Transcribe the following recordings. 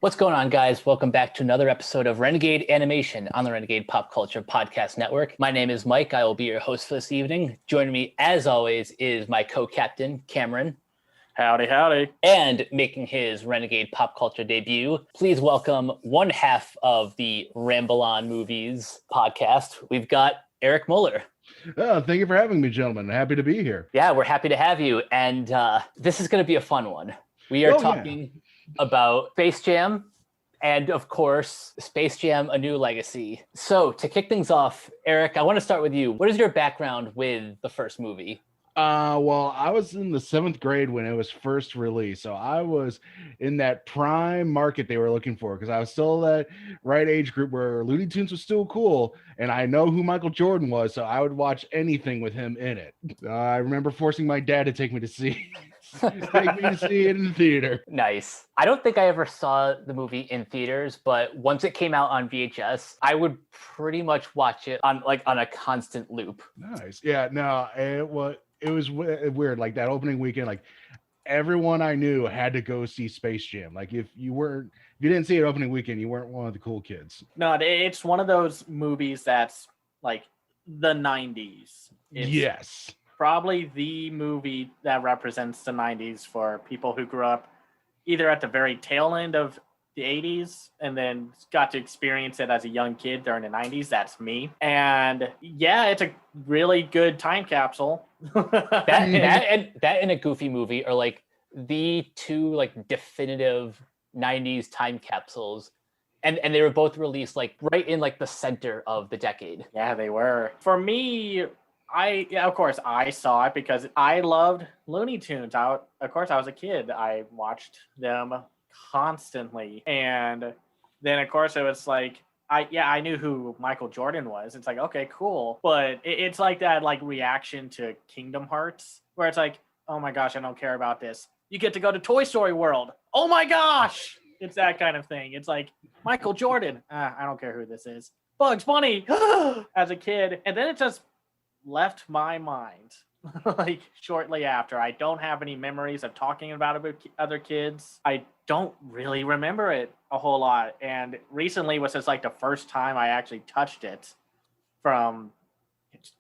What's going on, guys? Welcome back to another episode of Renegade Animation on the Renegade Pop Culture Podcast Network. My name is Mike. I will be your host for this evening. Joining me, as always, is my co-captain, Cameron. Howdy, howdy. And making his Renegade Pop Culture debut, please welcome one half of the Ramble On Movies podcast. We've got Eric Muller. Oh, thank you for having me, gentlemen. Happy to be here. Yeah, we're happy to have you. And this is going to be a fun one. We are talking about Space Jam and, of course, Space Jam: A New Legacy. So to kick things off, Eric, I want to start with you. What is your background with the first movie? Well, I was in the 7th grade when it was first released. So I was in that prime market they were looking for because I was still that right age group where Looney Tunes was still cool. And I know who Michael Jordan was, so I would watch anything with him in it. I remember forcing my dad to take me to see it in the theater. Nice. I don't think I ever saw the movie in theaters, but once it came out on VHS, I would pretty much watch it on a constant loop. Nice. Yeah, no, it was weird. Like that opening weekend, like everyone I knew had to go see Space Jam. Like if you didn't see it opening weekend, you weren't one of the cool kids. No, it's one of those movies that's like the 90s. Yes. Probably the movie that represents the 90s for people who grew up either at the very tail end of the 80s and then got to experience it as a young kid during the 90s. That's me. And yeah, it's a really good time capsule. that and a Goofy movie are like the two like definitive 90s time capsules. And they were both released like right in like the center of the decade. Yeah, they were. For me, of course, I saw it because I loved Looney Tunes. Of course, I was a kid. I watched them constantly. And then, of course, it was like, I knew who Michael Jordan was. It's like, okay, cool. But it's like that like reaction to Kingdom Hearts where it's like, oh my gosh, I don't care about this. You get to go to Toy Story World. Oh my gosh. It's that kind of thing. It's like, Michael Jordan. I don't care who this is. Bugs Bunny as a kid. And then it just left my mind like shortly after. I don't have any memories of talking about it with other kids. I don't really remember it a whole lot. And recently was just like the first time I actually touched it from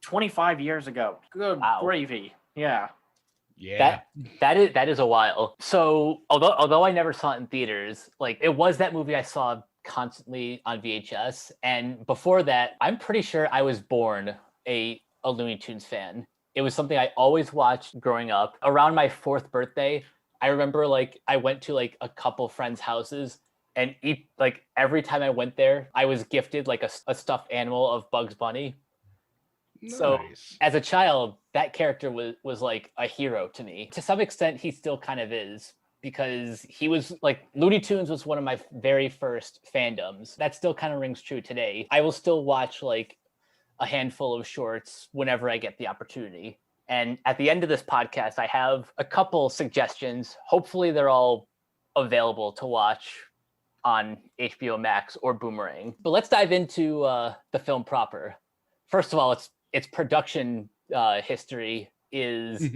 25 years ago. Good gravy. Yeah. Yeah. That is a while. So although I never saw it in theaters, like it was that movie I saw constantly on VHS. And before that, I'm pretty sure I was born a Looney Tunes fan. It was something I always watched growing up. Around my 4th birthday, I remember like I went to like a couple friends' houses and every time I went there, I was gifted like a stuffed animal of Bugs Bunny. Nice. So as a child, that character was like a hero to me. To some extent, he still kind of is because he was like Looney Tunes was one of my very first fandoms. That still kind of rings true today. I will still watch like a handful of shorts whenever I get the opportunity. And at the end of this podcast, I have a couple suggestions. Hopefully they're all available to watch on HBO Max or Boomerang. But let's dive into the film proper. First of all, its production history is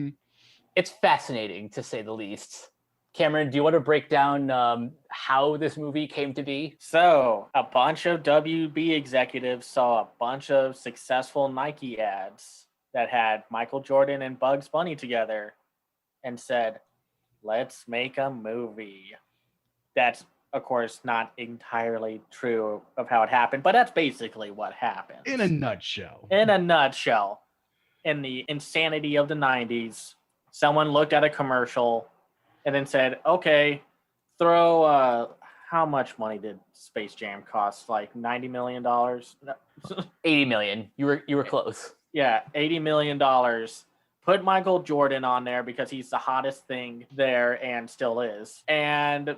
it's fascinating to say the least. Cameron, do you want to break down how this movie came to be? So, a bunch of WB executives saw a bunch of successful Nike ads that had Michael Jordan and Bugs Bunny together and said, let's make a movie. That's, of course, not entirely true of how it happened, but that's basically what happened. In a nutshell. In the insanity of the 90s, someone looked at a commercial and then said, okay, throw, how much money did Space Jam cost? Like $90 million? No. 80 million. You were close. Yeah, $80 million. Put Michael Jordan on there because he's the hottest thing there and still is. And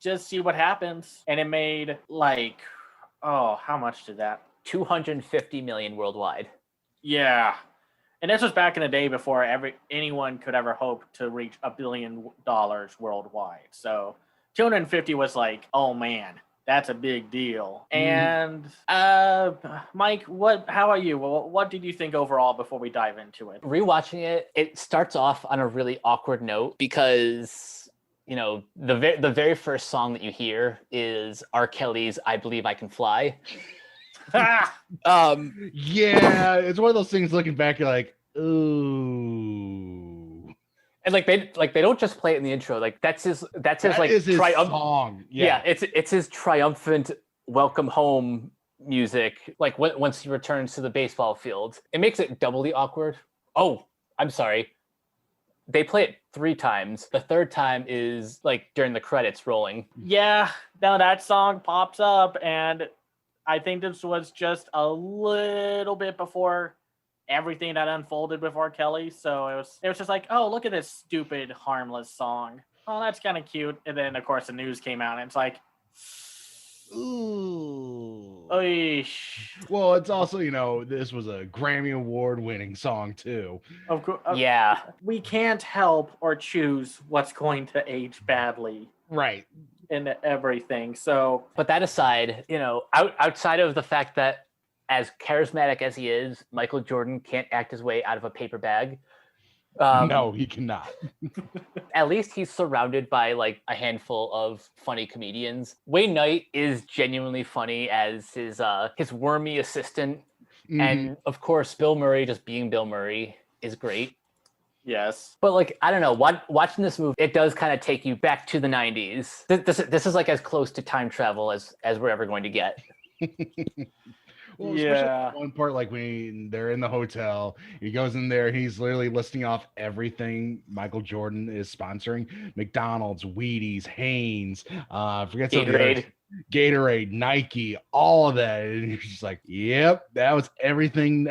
just see what happens. And it made like, how much did that? 250 million worldwide. Yeah. And this was back in the day before anyone could ever hope to reach $1 billion worldwide. So 250 was like, oh man, that's a big deal. And Mike, how are you? What did you think overall before we dive into it? Rewatching it, it starts off on a really awkward note because the very first song that you hear is R. Kelly's "I Believe I Can Fly." Yeah, it's one of those things. Looking back, you're like, ooh. And they don't just play it in the intro. Like that's his like His triumph song. Yeah, it's his triumphant welcome home music. Like once he returns to the baseball field, it makes it doubly awkward. Oh, I'm sorry. They play it 3 times. The third time is like during the credits rolling. Yeah, now that song pops up, and I think this was just a little bit before everything that unfolded before Kelly. So it was just like, oh, look at this stupid, harmless song. Oh, that's kind of cute. And then of course the news came out, and it's like, Ooh. oish. Well, it's also, this was a Grammy Award winning song too. Of course, Yeah. we can't help or choose what's going to age badly Right. in everything. So, But that aside, outside of the fact that as charismatic as he is, Michael Jordan can't act his way out of a paper bag. No, he cannot. At least he's surrounded by like a handful of funny comedians. Wayne Knight is genuinely funny as his wormy assistant, and of course Bill Murray just being Bill Murray is great. yes. But like I don't know, watching this movie, it does kind of take you back to the 90s. This is like as close to time travel as we're ever going to get. Well, especially one part, like when they're in the hotel, he goes in there, he's literally listing off everything Michael Jordan is sponsoring: McDonald's, Wheaties, Hanes, forget some of the others. Gatorade, Nike, all of that. And you're just like, yep, that was everything.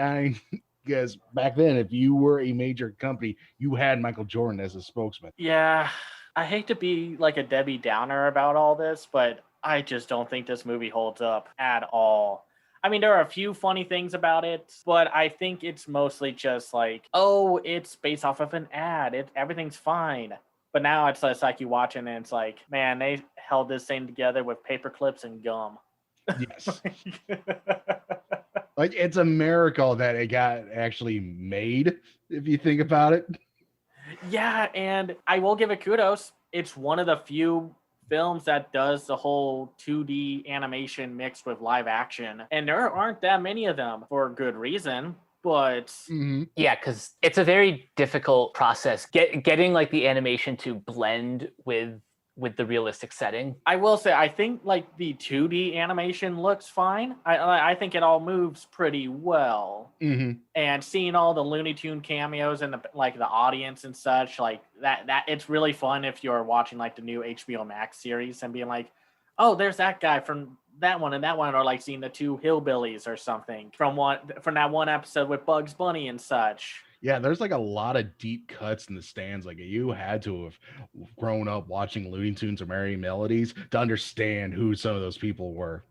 Because back then, if you were a major company, you had Michael Jordan as a spokesman. Yeah, I hate to be like a Debbie Downer about all this, but I just don't think this movie holds up at all. I mean, there are a few funny things about it, but I think it's mostly just like, oh, it's based off of an ad. Everything's fine. But now it's like you watching and it's like, man, they held this thing together with paper clips and gum. Yes. Like, it's a miracle that it got actually made, if you think about it. Yeah, and I will give it kudos. It's one of the few films that does the whole 2D animation mixed with live action. And there aren't that many of them for good reason. But yeah, because it's a very difficult process getting like the animation to blend with the realistic setting. I will say, I think like the 2D animation looks fine. I think it all moves pretty well. And seeing all the Looney Tune cameos and the audience and such, like that it's really fun if you're watching like the new HBO Max series and being like, oh, there's that guy from that one and that one, or like seeing the 2 hillbillies or something from that one episode with Bugs Bunny and such. Yeah, there's like a lot of deep cuts in the stands. Like, you had to have grown up watching Looney Tunes or Merry Melodies to understand who some of those people were.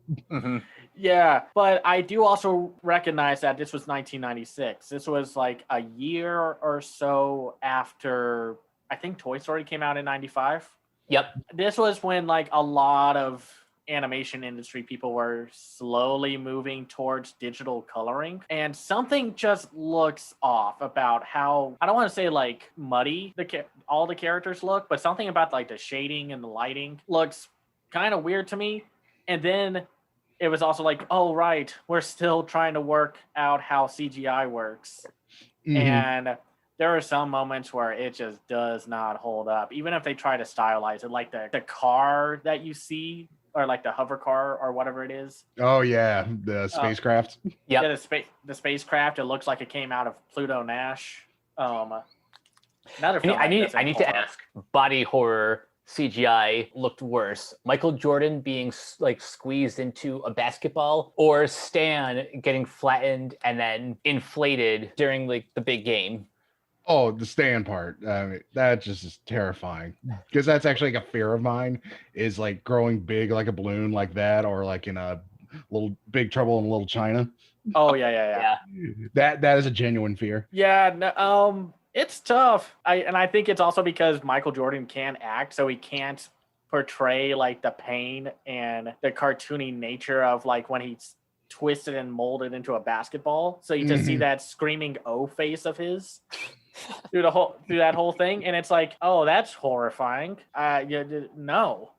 Yeah, but I do also recognize that this was 1996. This was like a year or so after, I think Toy Story came out in 95. Yep. This was when like a lot of animation industry people were slowly moving towards digital coloring, and something just looks off about how, I don't want to say like muddy all the characters look, but something about like the shading and the lighting looks kind of weird to me. And then it was also like, oh right, we're still trying to work out how CGI works. And there are some moments where it just does not hold up, even if they try to stylize it, like the car that you see, or like the hover car or whatever it is. Oh yeah, the spacecraft. Yeah, the spacecraft. It looks like it came out of Pluto Nash. Another film. I need to ask. Body horror CGI looked worse: Michael Jordan being like squeezed into a basketball, or Stan getting flattened and then inflated during like the big game? Oh, the stand part. I mean, that just is terrifying, because that's actually like a fear of mine, is like growing big like a balloon like that, or like in a little Big Trouble in Little China. Oh yeah. That is a genuine fear. Yeah, no, it's tough. I think it's also because Michael Jordan can't act, so he can't portray like the pain and the cartoony nature of like when he's twisted and molded into a basketball. So you just see that screaming O face of his. through that whole thing, and it's like, oh, that's horrifying. No.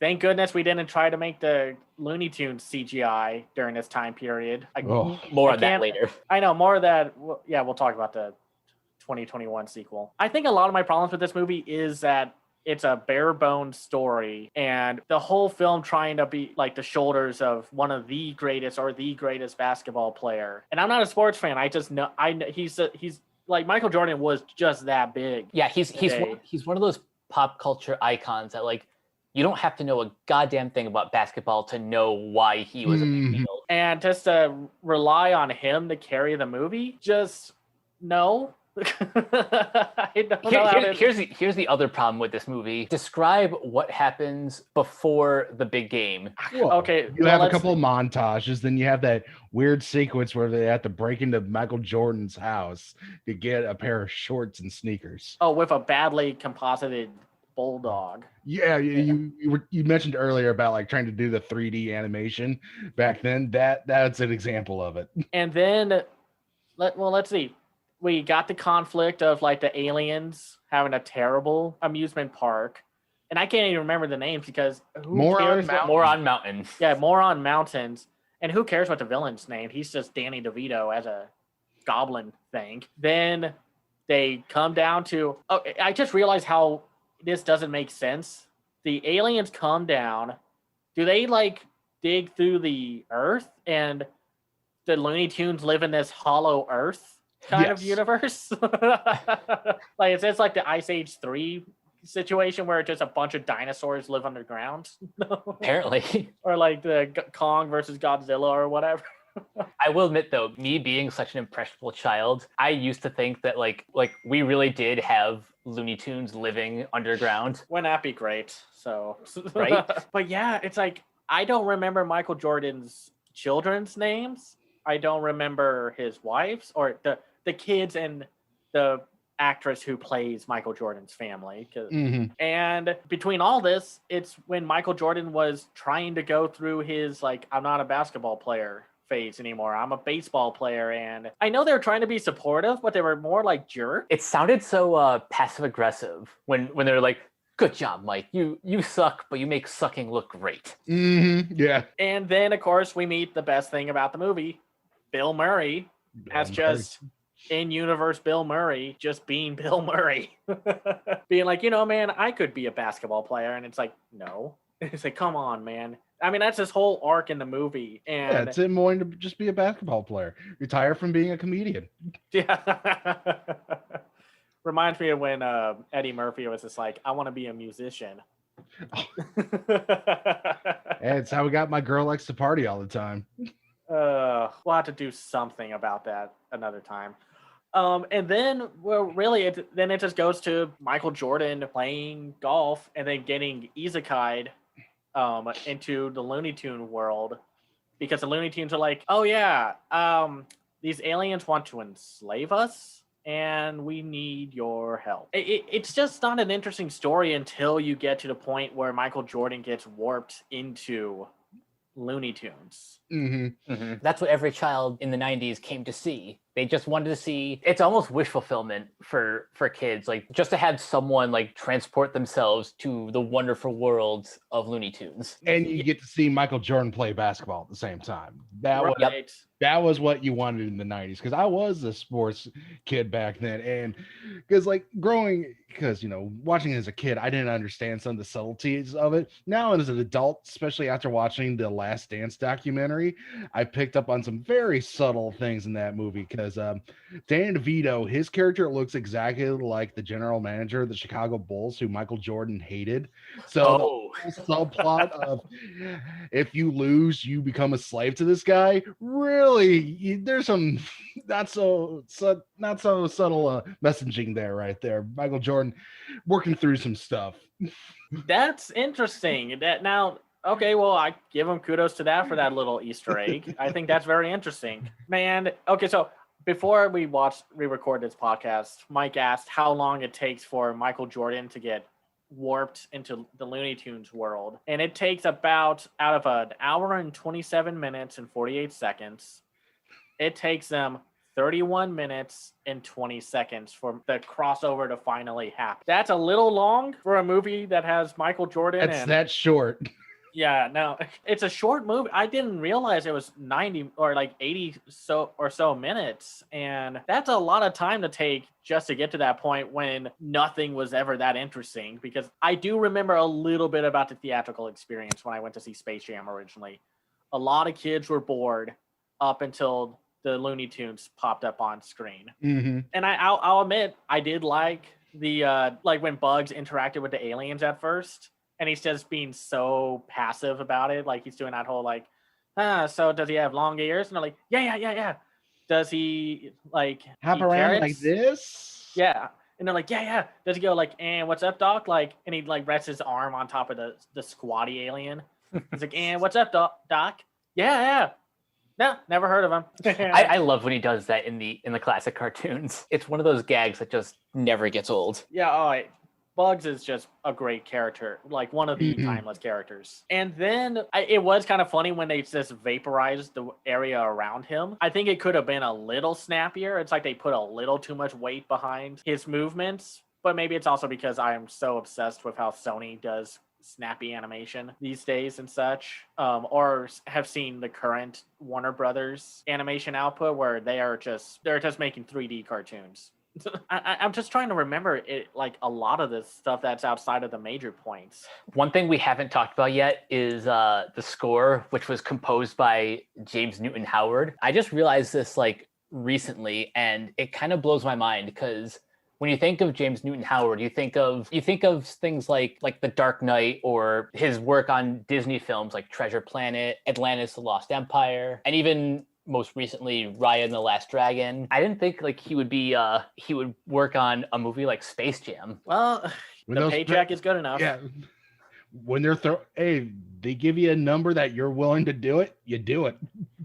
Thank goodness we didn't try to make the Looney Tunes CGI during this time period. More on that later. I know, more of that. Yeah, we'll talk about the 2021 sequel. I think a lot of my problems with this movie is that it's a bare bones story, and the whole film trying to be like the shoulders of one of the greatest or the greatest basketball player. And I'm not a sports fan. I just know he's like Michael Jordan was just that big. Yeah, he's one of those pop culture icons that like you don't have to know a goddamn thing about basketball to know why he was a big deal. And just to rely on him to carry the movie, just no. I don't know here's the other problem with this movie. Describe what happens before the big game. Well, okay, you have a couple of montages, then you have that weird sequence where they have to break into Michael Jordan's house to get a pair of shorts and sneakers. Oh, with a badly composited bulldog. Yeah, you mentioned earlier about like trying to do the 3D animation back then. That's an example of it. And then let's see. We got the conflict of like the aliens having a terrible amusement park. And I can't even remember the names because Moron Mountain. Yeah, Moron Mountains. And who cares what the villain's name? He's just Danny DeVito as a goblin thing. Then they come down to I just realized how this doesn't make sense. The aliens come down. Do they like dig through the earth and the Looney Tunes live in this hollow earth kind of universe? Like it's like the Ice Age 3 situation where just a bunch of dinosaurs live underground. Apparently. Or like the Kong versus Godzilla or whatever. I will admit though, me being such an impressionable child, I used to think that like we really did have Looney Tunes living underground. Wouldn't that be great? So right. But yeah, it's like I don't remember Michael Jordan's children's names. I don't remember his wife's or the kids and the actress who plays Michael Jordan's family. And between all this, it's when Michael Jordan was trying to go through his like, I'm not a basketball player phase anymore. I'm a baseball player. And I know they were trying to be supportive, but they were more like jerks. It sounded so passive aggressive when they're like, good job, Mike. You suck, but you make sucking look great. Yeah. And then, of course, we meet the best thing about the movie, Bill Murray. As just in-universe Bill Murray, just being Bill Murray. Being like, man, I could be a basketball player. And it's like, no. It's like, come on, man. I mean, that's his whole arc in the movie. And it's him wanting to just be a basketball player. Retire from being a comedian. Yeah. Reminds me of when Eddie Murphy was just like, I want to be a musician. It's how we got My Girl Likes to Party all the time. We'll have to do something about that another time. And then, well, really, it just goes to Michael Jordan playing golf and then getting isekai'd into the Looney Tune world because the Looney Tunes are like, oh yeah, these aliens want to enslave us and we need your help. It's just not an interesting story until you get to the point where Michael Jordan gets warped into Looney Tunes. That's what every child in the 90s came to see. They just wanted to see. It's almost wish fulfillment for kids, like just to have someone like transport themselves to the wonderful world of Looney Tunes. And you get to see Michael Jordan play basketball at the same time. That was what you wanted in the 90s, because I was a sports kid back then. And because watching as a kid, I didn't understand some of the subtleties of it. Now as an adult, especially after watching the Last Dance documentary, I picked up on some very subtle things in that movie. Because Danny DeVito, his character looks exactly like the general manager of the Chicago Bulls, who Michael Jordan hated. So the whole subplot of if you lose, you become a slave to this guy. Really, there's some not so subtle messaging there, right there. Michael Jordan working through some stuff. That's interesting. Okay, well, I give him kudos to that for that little Easter egg. I think that's very interesting. Man, okay, so before we record this podcast, Mike asked how long it takes for Michael Jordan to get warped into the Looney Tunes world. And it takes about, out of an hour and 27 minutes and 48 seconds, it takes them 31 minutes and 20 seconds for the crossover to finally happen. That's a little long for a movie that has Michael Jordan. That's that short. Yeah, no, it's a short movie. I didn't realize it was 90 or like 80 so minutes. And that's a lot of time to take just to get to that point when nothing was ever that interesting. Because I do remember a little bit about the theatrical experience when I went to see Space Jam originally. A lot of kids were bored up until the Looney Tunes popped up on screen. Mm-hmm. And I'll admit, I did like the, like when Bugs interacted with the aliens at first. And he's just being so passive about it. Like he's doing that whole like, so does he have long ears? And they're like, yeah. Does he like hop eat around carrots? like this? Yeah. And they're like, yeah. Does he go like, and what's up, Doc? Like, and he like rests his arm on top of the squatty alien. He's like, and what's up, Doc? Yeah. No, never heard of him. I love when he does that in the classic cartoons. It's one of those gags that just never gets old. Yeah, Bugs is just a great character, like one of the timeless characters. And then it was kind of funny when they just vaporized the area around him. I think it could have been a little snappier. It's like they put a little too much weight behind his movements, but maybe it's also because I am so obsessed with how Sony does snappy animation these days and such, or have seen the current Warner Brothers animation output where they're just making 3D cartoons. I'm just trying to remember it, like a lot of this stuff that's outside of the major points. One thing we haven't talked about yet is the score, which was composed by James Newton Howard. I just realized this like recently, and it kind of blows my mind because when you think of James Newton Howard, you think of things like The Dark Knight or his work on Disney films like Treasure Planet, Atlantis: The Lost Empire, and even most recently Raya and the Last Dragon. I didn't think like he would work on a movie like Space Jam. Well, the paycheck is good enough. Yeah. When they give you a number that you're willing to do it, you do it.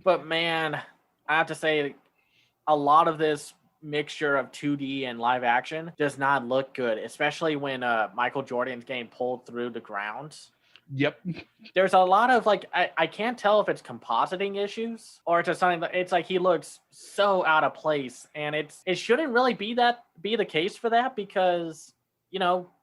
But man, I have to say a lot of this mixture of 2D and live action does not look good, especially when Michael Jordan's getting pulled through the ground. Yep. There's a lot of like I can't tell if it's compositing issues or it's just something that it's like he looks so out of place, and it shouldn't really be the case for that because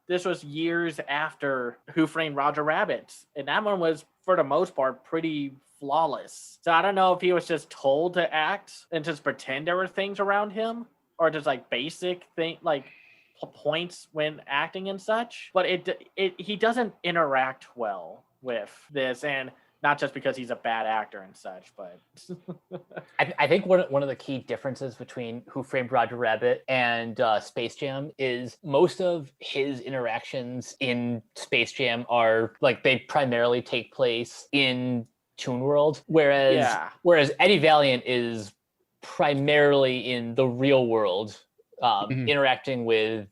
this was years after Who Framed Roger Rabbit, and that one was for the most part pretty flawless. So I don't know if he was just told to act and just pretend there were things around him, or just like basic thing like points when acting and such, but he doesn't interact well with this, and not just because he's a bad actor and such, but I think one of the key differences between Who Framed Roger Rabbit and Space Jam is most of his interactions in Space Jam are like they primarily take place in Toon World, whereas Eddie Valiant is primarily in the real world, interacting with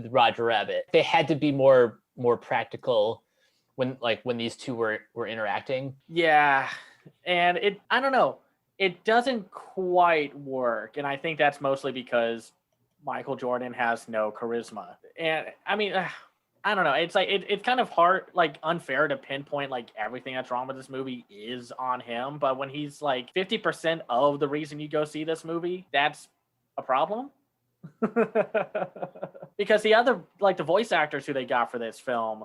Roger Rabbit. They had to be more practical when these two were interacting. Yeah, and I don't know, it doesn't quite work, and I think that's mostly because Michael Jordan has no charisma. And I mean, I don't know. It's like it's kind of hard, like unfair to pinpoint like everything that's wrong with this movie is on him. But when he's like 50% of the reason you go see this movie, that's a problem. Because the other the voice actors who they got for this film,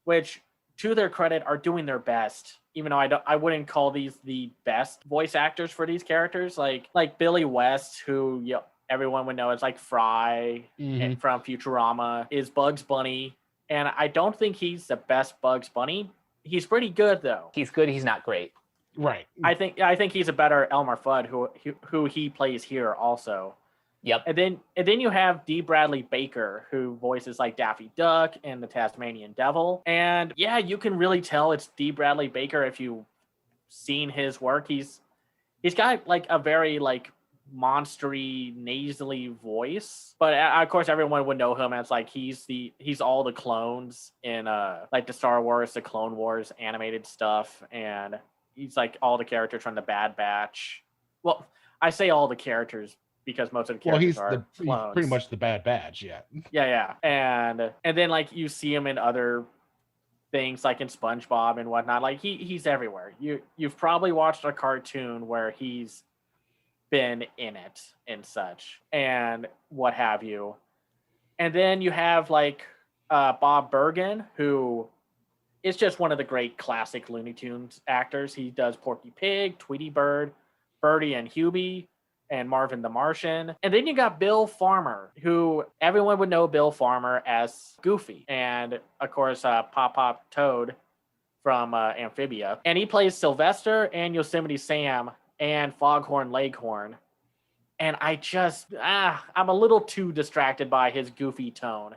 which to their credit are doing their best, even though I wouldn't call these the best voice actors for these characters, like Billy West, who everyone would know as like Fry from Futurama, is Bugs Bunny. And I don't think he's the best Bugs Bunny. He's pretty good though. He's good. He's not great. Right. I think he's a better Elmer Fudd, who he plays here also. Yep. And then you have D. Bradley Baker, who voices like Daffy Duck and the Tasmanian Devil. And yeah, you can really tell it's D. Bradley Baker if you've seen his work. He's got like a very like monstery, nasally voice, but of course everyone would know him as like he's all the clones in like the Star Wars, the Clone Wars animated stuff, and he's like all the characters from the Bad Batch. Well, I say all the characters because most of the characters are clones. He's pretty much the Bad Batch, yeah. Yeah. And then like you see him in other things like in SpongeBob and whatnot. Like he's everywhere. You've probably watched a cartoon where he's been in it and such and what have you. And then you have like Bob Bergen, who is just one of the great classic Looney Tunes actors. He does Porky Pig, Tweety Bird, Birdie and Hubie, and Marvin the Martian. And then you got Bill Farmer, who everyone would know Bill Farmer as Goofy. And of course, Pop Pop Toad from Amphibia. And he plays Sylvester and Yosemite Sam and Foghorn Leghorn. And I just, I'm a little too distracted by his goofy tone.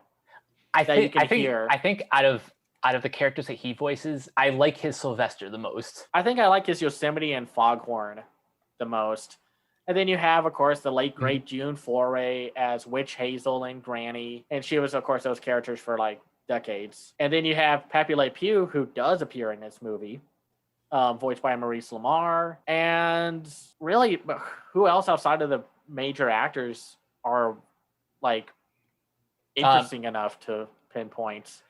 I think out of the characters that he voices, I like his Sylvester the most. I think I like his Yosemite and Foghorn the most. And then you have, of course, the late great June Foray as Witch Hazel and Granny. And she was, of course, those characters for like decades. And then you have Pepe Le Pew, who does appear in this movie, voiced by Maurice Lamar. And really, who else outside of the major actors are like interesting enough to pinpoint?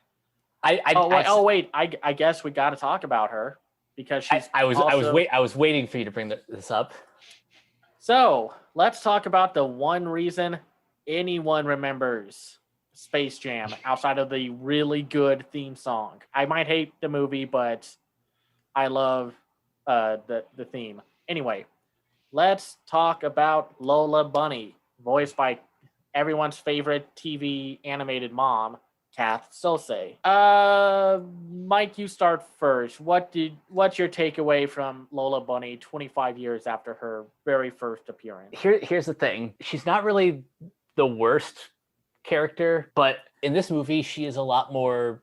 I guess we got to talk about her because she's. I was waiting for you to bring this up. So let's talk about the one reason anyone remembers Space Jam outside of the really good theme song. I might hate the movie, but I love the theme. Anyway, let's talk about Lola Bunny, voiced by everyone's favorite TV animated mom, Kath Soucie. Mike, you start first. What's your takeaway from Lola Bunny 25 years after her very first appearance? Here's the thing. She's not really the worst character, but in this movie she has a lot more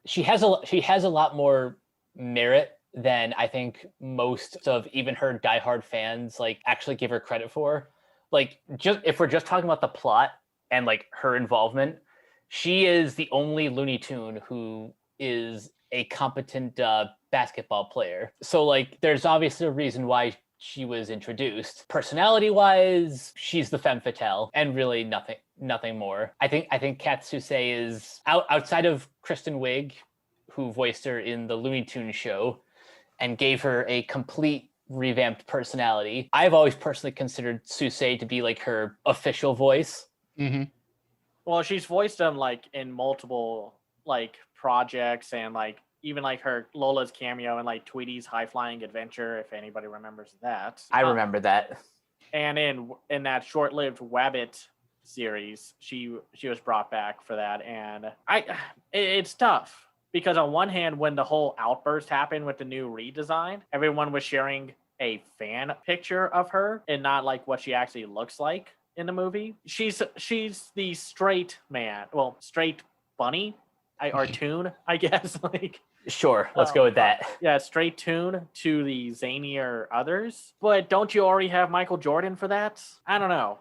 merit than I think most of even her diehard fans like actually give her credit for. Like, just if we're just talking about the plot and like her involvement, she is the only Looney Tune who is a competent basketball player. So like, there's obviously a reason why she was introduced. Personality-wise, she's the femme fatale, and really nothing more. I think Kath Soucie is outside of Kristen Wiig, who voiced her in the Looney Tunes show and gave her a complete revamped personality. I've always personally considered Soucie to be like her official voice. Mm-hmm. Well, she's voiced them like in multiple like projects and like even like her Lola's cameo in like Tweety's High Flying Adventure, if anybody remembers that. I remember that. And in that short-lived Wabbit series, she was brought back for that, and it's tough because on one hand, when the whole outburst happened with the new redesign, everyone was sharing a fan picture of her and not like what she actually looks like in the movie. She's the straight bunny, or tune, I guess. Like, sure, let's go with that. Yeah, straight tune to the zanier others. But don't you already have Michael Jordan for that? I don't know.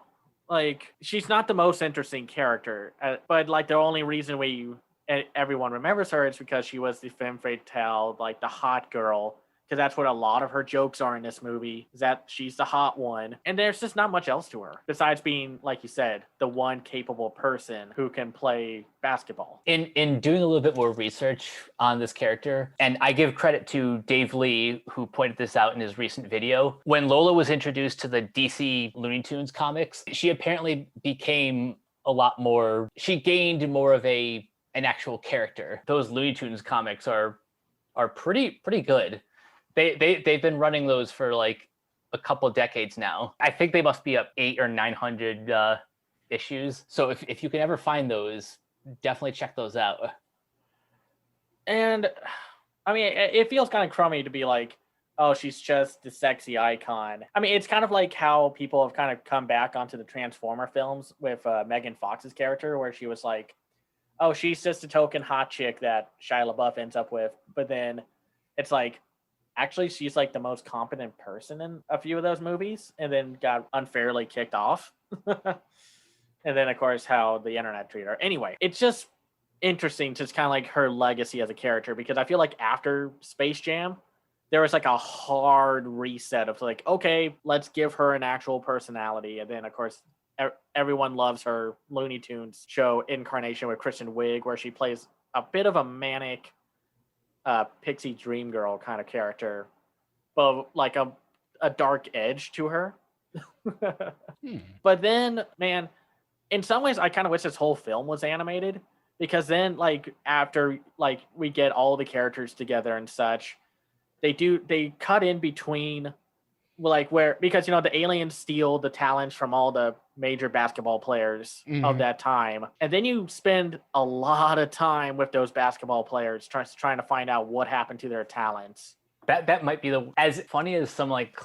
Like, she's not the most interesting character, but like the only reason everyone remembers her is because she was the femme fatale, like the hot girl. Because that's what a lot of her jokes are in this movie, is that she's the hot one. And there's just not much else to her, besides being, like you said, the one capable person who can play basketball. In doing a little bit more research on this character, and I give credit to Dave Lee, who pointed this out in his recent video, when Lola was introduced to the DC Looney Tunes comics, she apparently became she gained more of an actual character. Those Looney Tunes comics are pretty good. They've been running those for like a couple decades now. I think they must be up 800 or 900 issues. So if you can ever find those, definitely check those out. And I mean, it feels kind of crummy to be like, oh, she's just the sexy icon. I mean, it's kind of like how people have kind of come back onto the Transformer films with Megan Fox's character, where she was like, oh, she's just a token hot chick that Shia LaBeouf ends up with. But then it's like, actually, she's like the most competent person in a few of those movies, and then got unfairly kicked off. And then, of course, how the internet treated her. Anyway, it's just interesting, just kind of like her legacy as a character, because I feel like after Space Jam, there was like a hard reset of like, okay, let's give her an actual personality. And then, of course, everyone loves her Looney Tunes show incarnation with Kristen Wiig, where she plays a bit of a manic pixie dream girl kind of character, but like a dark edge to her. But then, man, in some ways, I kind of wish this whole film was animated, because then, like, after like we get all the characters together and such, they cut in between, like, where, because the aliens steal the talents from all the major basketball players of that time, and then you spend a lot of time with those basketball players trying to find out what happened to their talents. That might be as funny as some like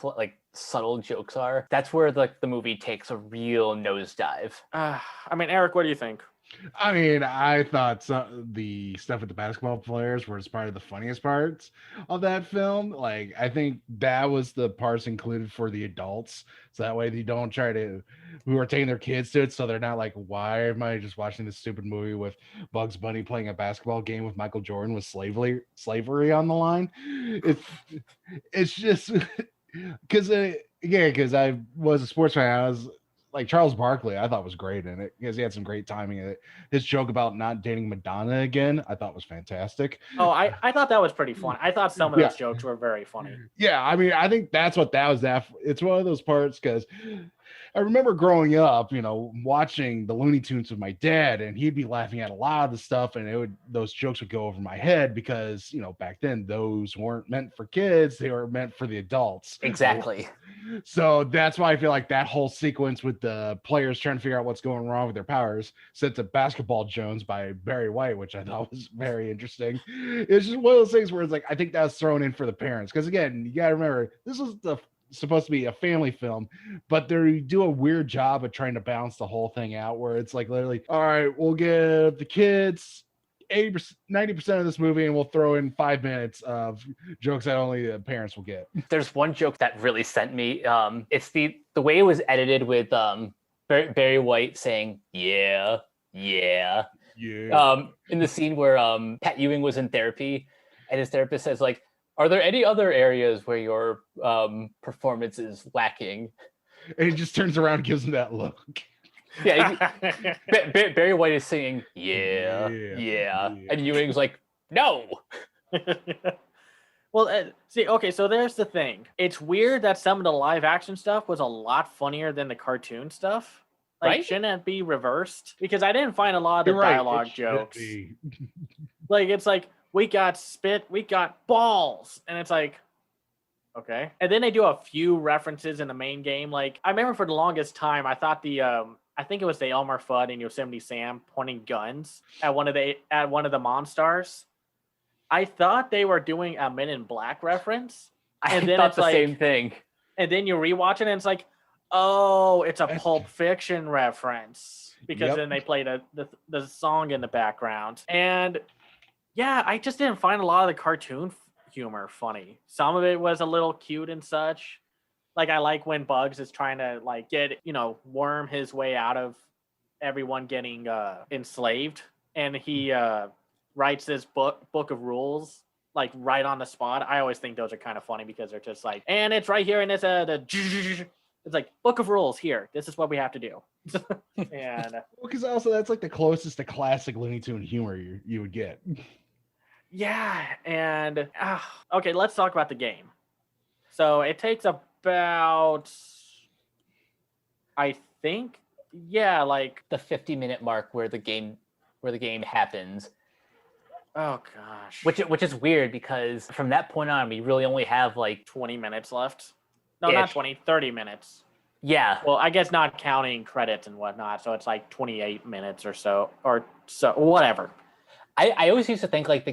subtle jokes are. That's where the movie takes a real nosedive. I mean, Eric, what do you think? I mean, I thought the stuff with the basketball players was part of the funniest parts of that film. Like, I think that was the parts included for the adults, so that way they don't try to, who are taking their kids to it, so they're not like, why am I just watching this stupid movie with Bugs Bunny playing a basketball game with Michael Jordan with slavery on the line? It's just because because I was a sports fan. I was like, Charles Barkley, I thought was great in it because he had some great timing in it. His joke about not dating Madonna again, I thought was fantastic. Oh, I thought that was pretty fun. I thought some of those jokes were very funny. Yeah, I mean, I think that's what that was at. It's one of those parts because I remember growing up, watching the Looney Tunes with my dad, and he'd be laughing at a lot of the stuff, and those jokes would go over my head because, back then those weren't meant for kids; they were meant for the adults. Exactly. So that's why I feel like that whole sequence with the players trying to figure out what's going wrong with their powers set to Basketball Jones by Barry White, which I thought was very interesting. It's just one of those things where it's like, I think that was thrown in for the parents. Because again, you got to remember, this was supposed to be a family film, but they do a weird job of trying to balance the whole thing out where it's like literally, all right, we'll give the kids 80%, 90% of this movie, and we'll throw in 5 minutes of jokes that only the parents will get. There's one joke that really sent me. It's the way it was edited with Barry White saying yeah. In the scene where Pat Ewing was in therapy, and his therapist says, like, are there any other areas where your performance is lacking? And he just turns around and gives him that look. Yeah, Barry White is singing, yeah. And Ewing's like, no. Well, see, okay, so there's the thing. It's weird that some of the live action stuff was a lot funnier than the cartoon stuff. Like, right? Shouldn't it be reversed? Because I didn't find a lot of the dialogue jokes. Like, it's like, we got spit, we got balls. And it's like, okay. And then they do a few references in the main game. Like, I remember for the longest time, I thought I think it was the Elmer Fudd and Yosemite Sam pointing guns at one of the Monstars. I thought they were doing a Men in Black reference. And then thought the same thing. And then you rewatch it and it's like, oh, it's a Pulp Fiction reference. Because then they played the song in the background. And yeah, I just didn't find a lot of the cartoon humor funny. Some of it was a little cute and such. Like, I like when Bugs is trying to, like, get, worm his way out of everyone getting enslaved. And he writes this book of rules, like, right on the spot. I always think those are kind of funny because they're just like, and it's right here in this, it's like, book of rules here. This is what we have to do. And because also that's like the closest to classic Looney Tune humor you would get. Yeah, and okay, let's talk about the game. So it takes about, I think, like the 50-minute mark where the game happens. Oh gosh. Which is weird because from that point on we really only have like 20 minutes left. No, not 20, 30 minutes. Yeah. Well, I guess not counting credits and whatnot, so it's like 28 minutes or so, whatever. I always used to think like the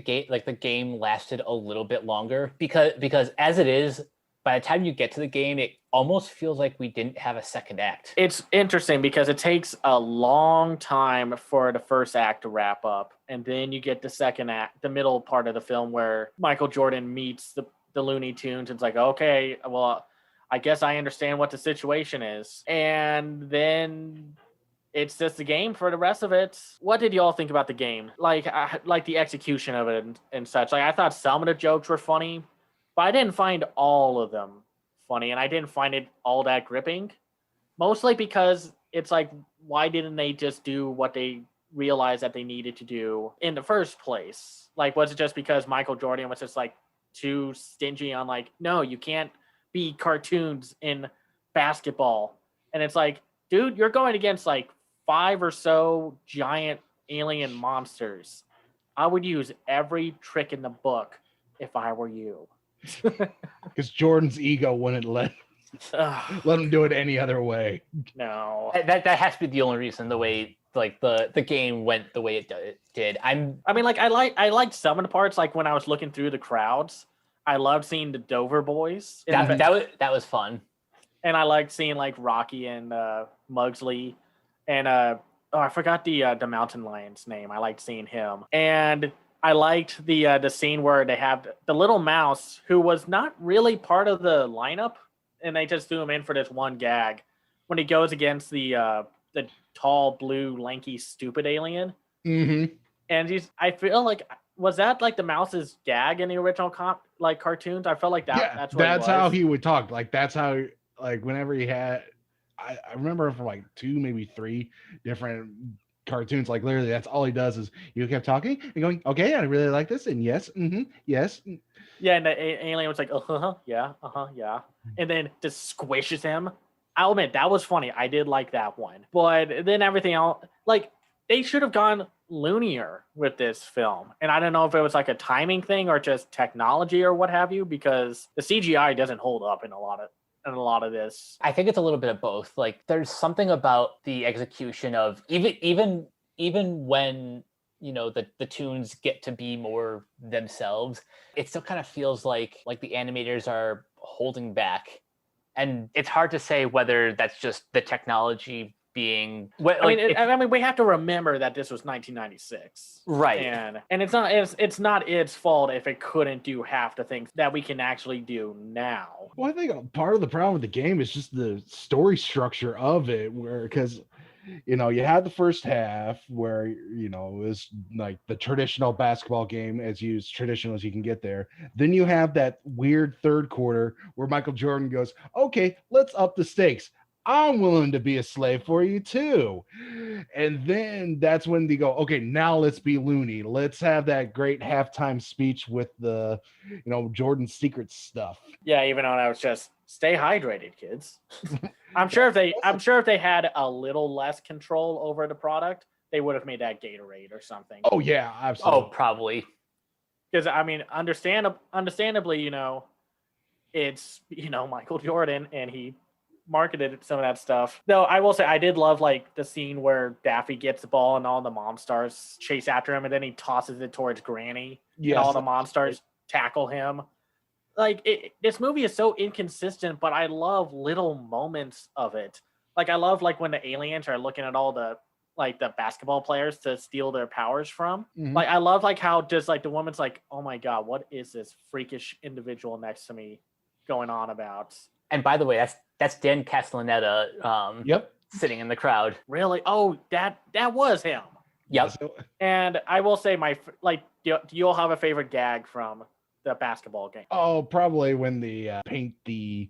game lasted a little bit longer because as it is, by the time you get to the game, it almost feels like we didn't have a second act. It's interesting because it takes a long time for the first act to wrap up, and then you get the second act, the middle part of the film where Michael Jordan meets the Looney Tunes. It's like, okay, well, I guess I understand what the situation is, and then it's just the game for the rest of it. What did y'all think about the game? Like the execution of it and such. Like, I thought some of the jokes were funny, but I didn't find all of them funny, and I didn't find it all that gripping. Mostly because it's like, why didn't they just do what they realized that they needed to do in the first place? Like, was it just because Michael Jordan was just like too stingy on like, no, you can't be cartoons in basketball. And it's like, dude, you're going against like 5 or so giant alien monsters. I would use every trick in the book if I were you. Because Jordan's ego wouldn't let him do it any other way. No. That has to be the only reason the way like the game went the way it did. I mean, like I liked some of the parts, like when I was looking through the crowds. I loved seeing the Dover boys. That was fun. And I liked seeing like Rocky and Mugsley and I forgot the mountain lion's name. I liked seeing him. And I liked the scene where they have the little mouse who was not really part of the lineup, and they just threw him in for this one gag when he goes against the tall, blue, lanky, stupid alien. Mm-hmm. And I feel like, was that like the mouse's gag in the original cartoons? I felt like that's how he would talk. Like that's how, like whenever he had, I remember from like 2, maybe 3 different cartoons, like literally that's all he does is you kept talking and going, okay, I really like this, and yes, yes. Yeah, and the alien was like, yeah, yeah. And then just squishes him. I'll admit, that was funny. I did like that one. But then everything else, like, they should have gone loonier with this film. And I don't know if it was like a timing thing or just technology or what have you, because the CGI doesn't hold up in a lot of this. I think it's a little bit of both. Like there's something about the execution of even when, you know, the tunes get to be more themselves, it still kind of feels like the animators are holding back. And it's hard to say whether that's just the technology being I mean, we have to remember that this was 1996, right? And it's not its fault if it couldn't do half the things that we can actually do now. Well, I think part of the problem with the game is just the story structure of it, because you know, you had the first half where, you know, it was like the traditional basketball game, as traditional as you can get there. Then you have that weird third quarter where Michael Jordan goes, okay, let's up the stakes. I'm willing to be a slave for you too. And then that's when they go, okay, now let's be loony. Let's have that great halftime speech with the, you know, Jordan's secret stuff. Yeah, even though I was just stay hydrated, kids. I'm sure if they had a little less control over the product, they would have made that Gatorade or something. Oh yeah, absolutely. Oh, probably. Because I mean, understandably, you know, it's, you know, Michael Jordan, and he marketed some of that stuff. Though I will say I did love like the scene where Daffy gets the ball and all the mom stars chase after him, and then he tosses it towards Granny. Yes. And all the mom stars tackle him. Like this movie is so inconsistent, but I love little moments of it. Like I love like when the aliens are looking at all the basketball players to steal their powers from. Mm-hmm. Like I love like how just like the woman's like, oh my god, what is this freakish individual next to me going on about? And by the way, that's Dan Castellaneta. Yep, sitting in the crowd. Really? Oh, that was him. Yep. And I will say do you all have a favorite gag from the basketball game? Oh, probably when they paint the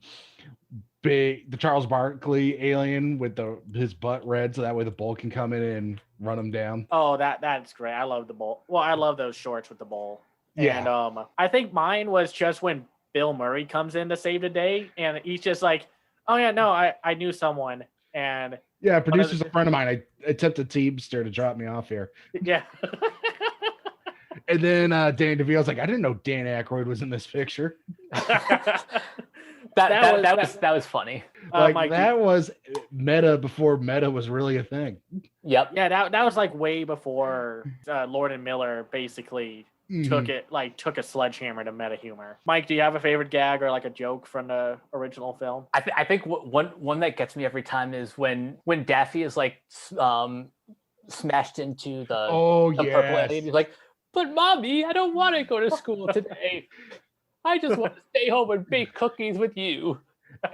Charles Barkley alien with his butt red, so that way the bull can come in and run him down. Oh, that's great. I love the bull. Well, I love those shorts with the bull. Yeah. And I think mine was just when Bill Murray comes in to save the day, and he's just like, oh yeah, no, I knew someone. And yeah, producer's a friend of mine. I attempted Teamster to drop me off here. Yeah. And then Dan DeVille's like, I didn't know Dan Aykroyd was in this picture. that was funny. That was meta before meta was really a thing. Yep. Yeah, that was like way before Lord and Miller basically took a sledgehammer to meta humor. Mike, do you have a favorite gag or like a joke from the original film? I think one that gets me every time is when Daffy is like smashed into the purple alien. He's like, but mommy, I don't want to go to school today. I just want to stay home and bake cookies with you.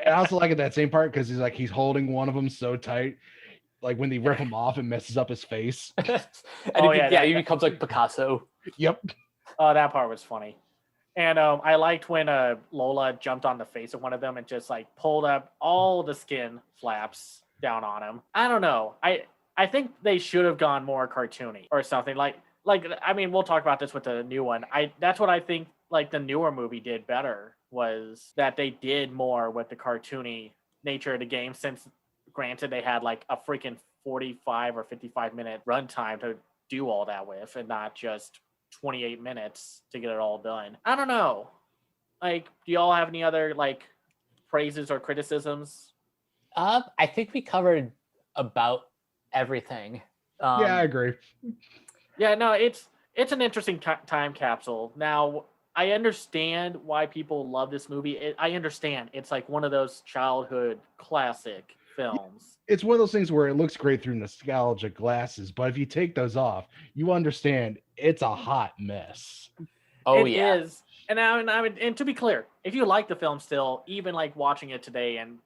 I also like it that same part because he's holding one of them so tight, like when they rip him off, it messes up his face. He becomes like Picasso. Yep. Oh, that part was funny. And I liked when Lola jumped on the face of one of them and just like pulled up all the skin flaps down on him. I don't know. I think they should have gone more cartoony or something. Like I mean, we'll talk about this with the new one. That's what I think like the newer movie did better, was that they did more with the cartooniness nature of the game, since granted they had like a freaking 45 or 55-minute runtime to do all that with, and not just 28 minutes to get it all done. I don't know. Like, do y'all have any other like praises or criticisms? I think we covered about everything. Yeah, I agree. Yeah, no, it's an interesting time capsule. Now, I understand why people love this movie. I understand it's like one of those childhood classic films. It's one of those things where it looks great through nostalgic glasses, but if you take those off, you understand it's a hot mess. Oh, It yeah. is. And to be clear, if you like the film still, even like watching it today and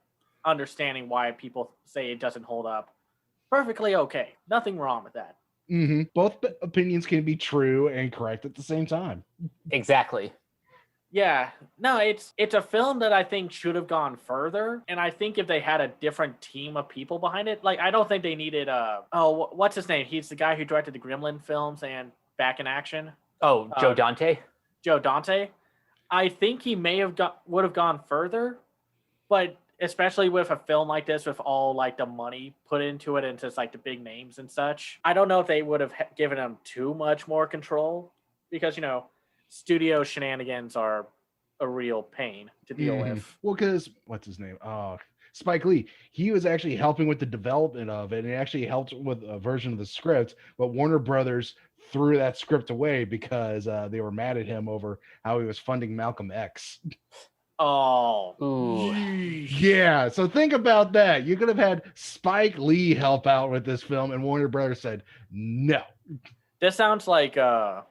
understanding why people say it doesn't hold up, perfectly okay. Nothing wrong with that. Both opinions can be true and correct at the same time. Exactly. Yeah, no, it's a film that I think should have gone further, and I think if they had a different team of people behind it, like I don't think they needed what's his name? He's the guy who directed the Gremlin films and Back in Action. Oh, Joe Dante. Joe Dante. I think he would have gone further, but especially with a film like this, with all like the money put into it and just like the big names and such, I don't know if they would have given him too much more control, because studio shenanigans are a real pain to deal with. Well, because what's his name? Spike Lee. He was actually helping with the development of it, and he actually helped with a version of the script. But Warner Brothers threw that script away because they were mad at him over how he was funding Malcolm X. Oh, Ooh. Yeah. So think about that. You could have had Spike Lee help out with this film, and Warner Brothers said no. This sounds like what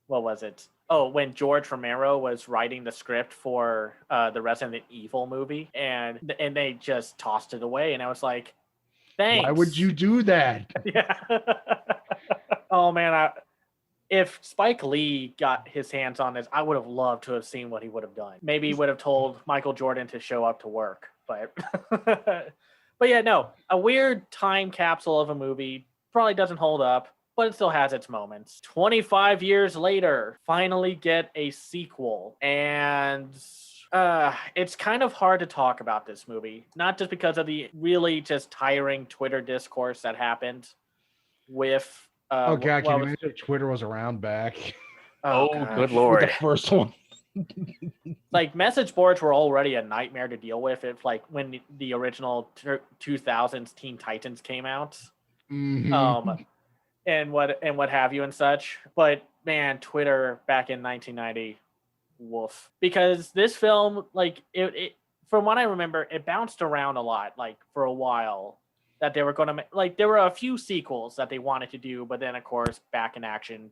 was it? Oh, when George Romero was writing the script for the Resident Evil movie, and they just tossed it away, and I was like, thanks. Why would you do that? Yeah. Oh man, if Spike Lee got his hands on this, I would have loved to have seen what he would have done. Maybe he would have told Michael Jordan to show up to work, but but yeah, no, a weird time capsule of a movie, probably doesn't hold up, but it still has its moments. 25 years later, finally get a sequel, and it's kind of hard to talk about this movie, not just because of the really just tiring Twitter discourse that happened with oh god, can you imagine if Twitter was around back? Oh, gosh. good lord. The first one. Like, message boards were already a nightmare to deal with. If like when the original 2000s Teen Titans came out, and what have you and such. But man, Twitter back in 1990, woof. Because this film, like it from what I remember, it bounced around a lot, like for a while. That they were going to make, like, there were a few sequels that they wanted to do, but then of course Back in Action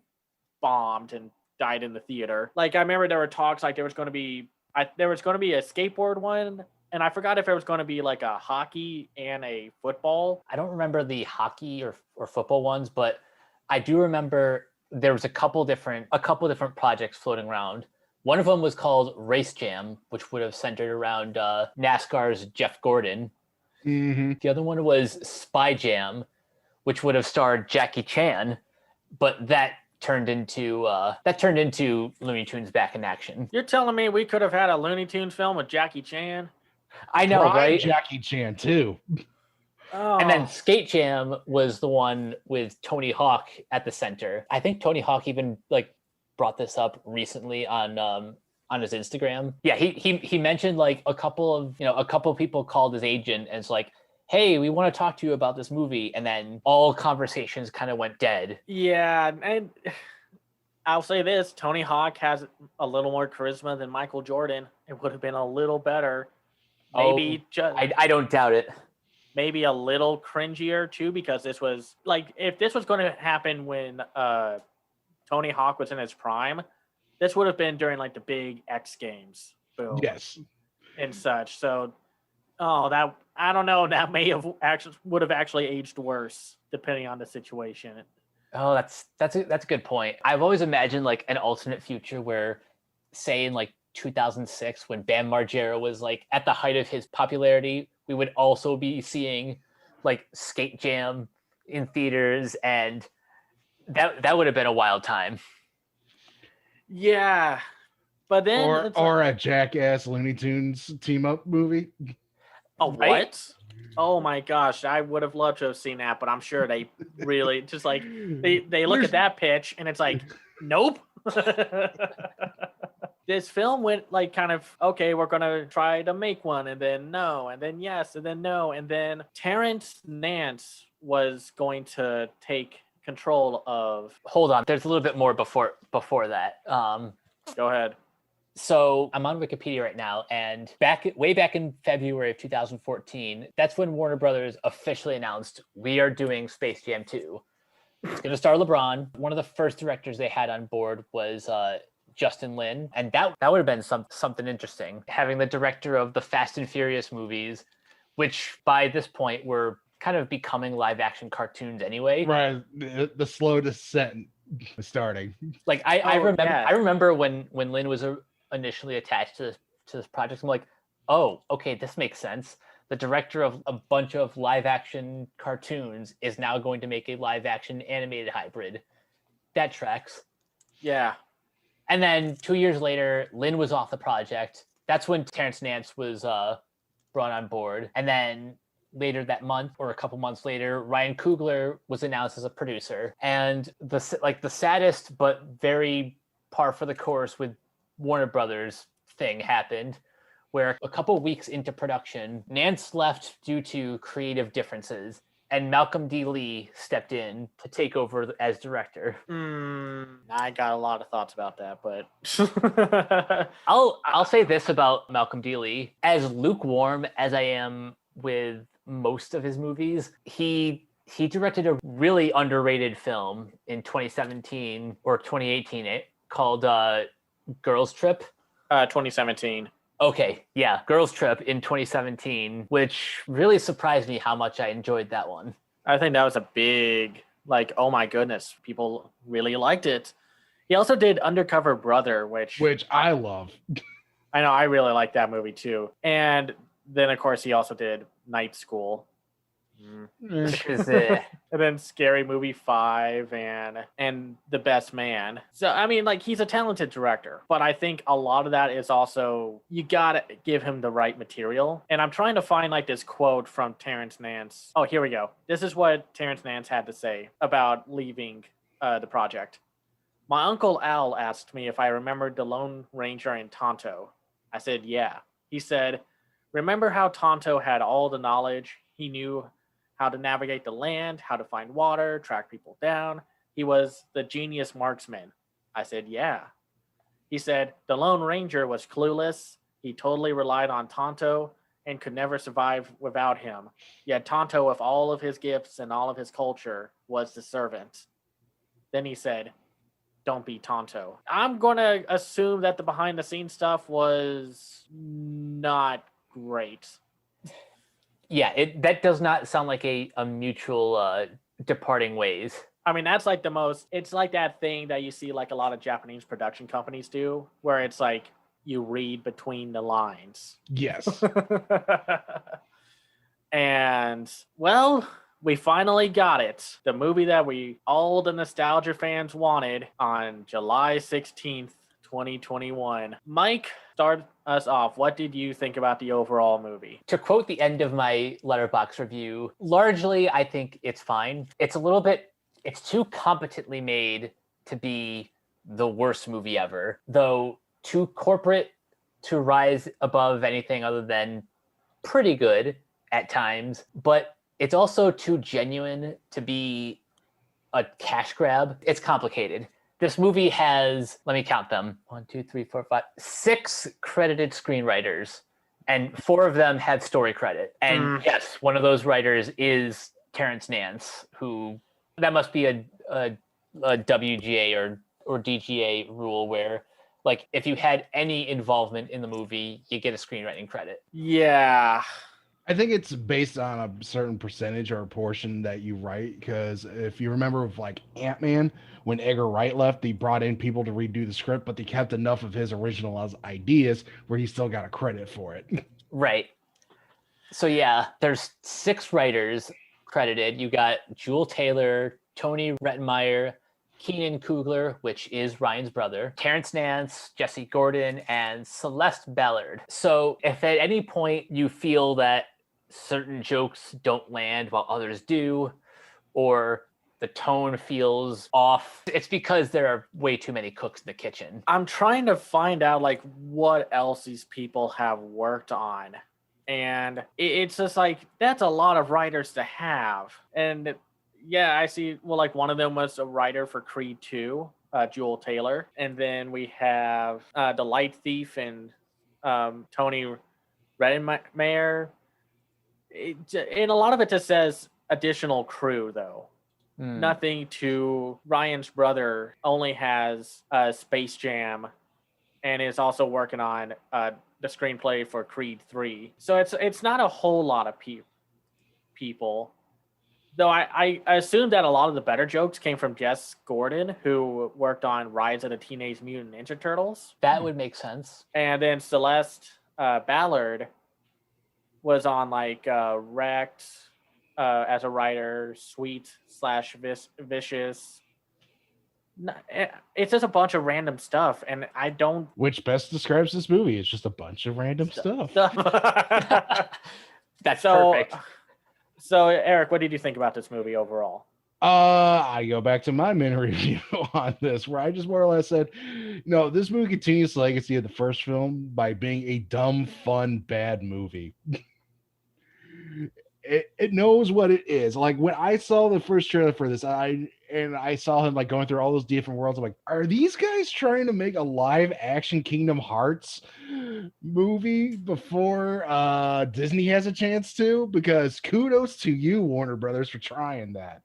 bombed and died in the theater. Like, I remember there were talks like there was going to be a skateboard one, and I forgot if there was going to be like a hockey and a football. I don't remember the hockey or football ones, but I do remember there was a couple different projects floating around. One of them was called Race Jam, which would have centered around NASCAR's Jeff Gordon. The other one was Spy Jam, which would have starred Jackie Chan, but that turned into Looney Tunes Back in Action. You're telling me we could have had a Looney Tunes film with Jackie Chan? I know, right? Jackie Chan too. Oh. And then Skate Jam was the one with Tony Hawk at the center. I think Tony Hawk even like brought this up recently on his Instagram. Yeah, he mentioned like a couple of people called his agent and it's like, hey, we want to talk to you about this movie, and then all conversations kind of went dead. Yeah, and I'll say this, Tony Hawk has a little more charisma than Michael Jordan. It would have been a little better. Maybe I don't doubt it. Maybe a little cringier too, because this was like, if this was going to happen when Tony Hawk was in his prime, this would have been during like the big X Games. Boom. Yes. And such. So, that, I don't know, that would have actually aged worse depending on the situation. Oh, that's a good point. I've always imagined like an alternate future where, say in like 2006, when Bam Margera was like at the height of his popularity, we would also be seeing like Skate Jam in theaters, and that would have been a wild time. Yeah, but then or a Jackass Looney Tunes team up movie. Oh, Right? what? Oh my gosh, I would have loved to have seen that, but I'm sure they really just like they look at that pitch and it's like, nope. This film went like kind of, okay, we're gonna try to make one, and then no, and then yes, and then no, and then Terrence Nance was going to take control of. Hold on, there's a little bit more before that. Go ahead. So I'm on Wikipedia right now, and way back in February of 2014, that's when Warner Brothers officially announced we are doing Space Jam 2. It's going to star LeBron. One of the first directors they had on board was Justin Lin, and that would have been something interesting. Having the director of the Fast and Furious movies, which by this point were kind of becoming live action cartoons anyway. Right, the slow descent was starting. Like I remember when Lin was initially attached to this project. I'm like, oh, okay, this makes sense. The director of a bunch of live action cartoons is now going to make a live action animated hybrid. That tracks. Yeah. And then 2 years later, Lin was off the project. That's when Terrence Nance was brought on board. And then later that month, or a couple months later, Ryan Coogler was announced as a producer. And the saddest but very par for the course with Warner Brothers thing happened, where a couple weeks into production, Nance left due to creative differences, and Malcolm D. Lee stepped in to take over as director. I got a lot of thoughts about that, but I'll say this about Malcolm D. Lee: as lukewarm as I am with most of his movies, he directed a really underrated film in 2017 or 2018 called Girls Trip. 2017. Okay, yeah, Girls Trip in 2017, which really surprised me how much I enjoyed that one. I think that was a big, like, oh my goodness, people really liked it. He also did Undercover Brother, which I love. I know, I really like that movie too. And then, of course, he also did Night School. And then Scary Movie 5 and The Best Man. So, I mean, like, he's a talented director, but I think a lot of that is also, you gotta give him the right material. And I'm trying to find, like, this quote from Terrence Nance. Oh, here we go. This is what Terrence Nance had to say about leaving the project. My Uncle Al asked me if I remembered the Lone Ranger and Tonto. I said, yeah. He said, remember how Tonto had all the knowledge? He knew how to navigate the land, how to find water, track people down. He was the genius marksman. I said, yeah. He said, the Lone Ranger was clueless. He totally relied on Tonto and could never survive without him. Yet Tonto, with all of his gifts and all of his culture, was the servant. Then he said, don't be Tonto. I'm going to assume that the behind-the-scenes stuff was not great. Yeah, that does not sound like a mutual departing ways. I mean, that's like it's like that thing that you see like a lot of Japanese production companies do, where it's like you read between the lines. Yes. And, well, we finally got it. The movie that all the nostalgia fans wanted on July 16th, 2021. Mike, start us off. What did you think about the overall movie? To quote the end of my Letterboxd review, largely I think it's fine. It's too competently made to be the worst movie ever, though too corporate to rise above anything other than pretty good at times, but it's also too genuine to be a cash grab. It's complicated. This movie has, let me count them, 6 credited screenwriters, and 4 of them have story credit. And yes, one of those writers is Terrence Nance, who, that must be a WGA or DGA rule where, like, if you had any involvement in the movie, you get a screenwriting credit. Yeah. I think it's based on a certain percentage or a portion that you write, because if you remember with like Ant-Man, when Edgar Wright left, they brought in people to redo the script, but they kept enough of his original ideas where he still got a credit for it. Right. So yeah, there's 6 writers credited. You got Jewel Taylor, Tony Rettenmeyer, Keenan Coogler, which is Ryan's brother, Terrence Nance, Jesse Gordon, and Celeste Ballard. So if at any point you feel that certain jokes don't land while others do, or the tone feels off, it's because there are way too many cooks in the kitchen. I'm trying to find out like what else these people have worked on. And it's just like, that's a lot of writers to have. And yeah, I see. Well, like one of them was a writer for Creed 2, Jewel Taylor. And then we have The Light Thief and Tony Redmayne. And a lot of it just says additional crew, though. Nothing to Ryan's brother only has Space Jam and is also working on the screenplay for Creed 3. So it's not a whole lot of people. Though I assume that a lot of the better jokes came from Jess Gordon, who worked on Rise of the Teenage Mutant Ninja Turtles. That would make sense. And then Celeste Ballard was on like Wrecked, as a writer, Sweet/Vicious. It's just a bunch of random stuff, and I don't. Which best describes this movie? It's just a bunch of random stuff. That's perfect. So, Eric, what did you think about this movie overall? I go back to my main review on this, where I just more or less said, no, this movie continues the legacy of the first film by being a dumb, fun, bad movie. It knows what it is. Like when I saw the first trailer for this, I saw him like going through all those different worlds. I'm like, are these guys trying to make a live action Kingdom Hearts movie before Disney has a chance to? Because kudos to you, Warner Brothers, for trying that.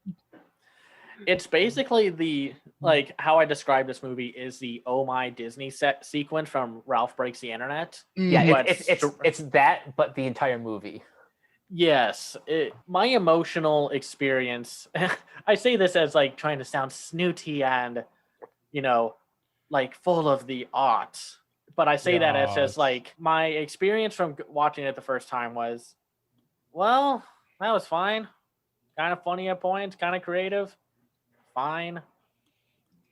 It's basically the, like, how I describe this movie is the Oh My Disney sequence from Ralph Breaks the Internet. Yeah, it's that, but the entire movie. Yes, my emotional experience, I say this as like trying to sound snooty and, like full of the aughts, but I say that as just like my experience from watching it the first time was, well, that was fine. Kind of funny at points, kind of creative. Fine.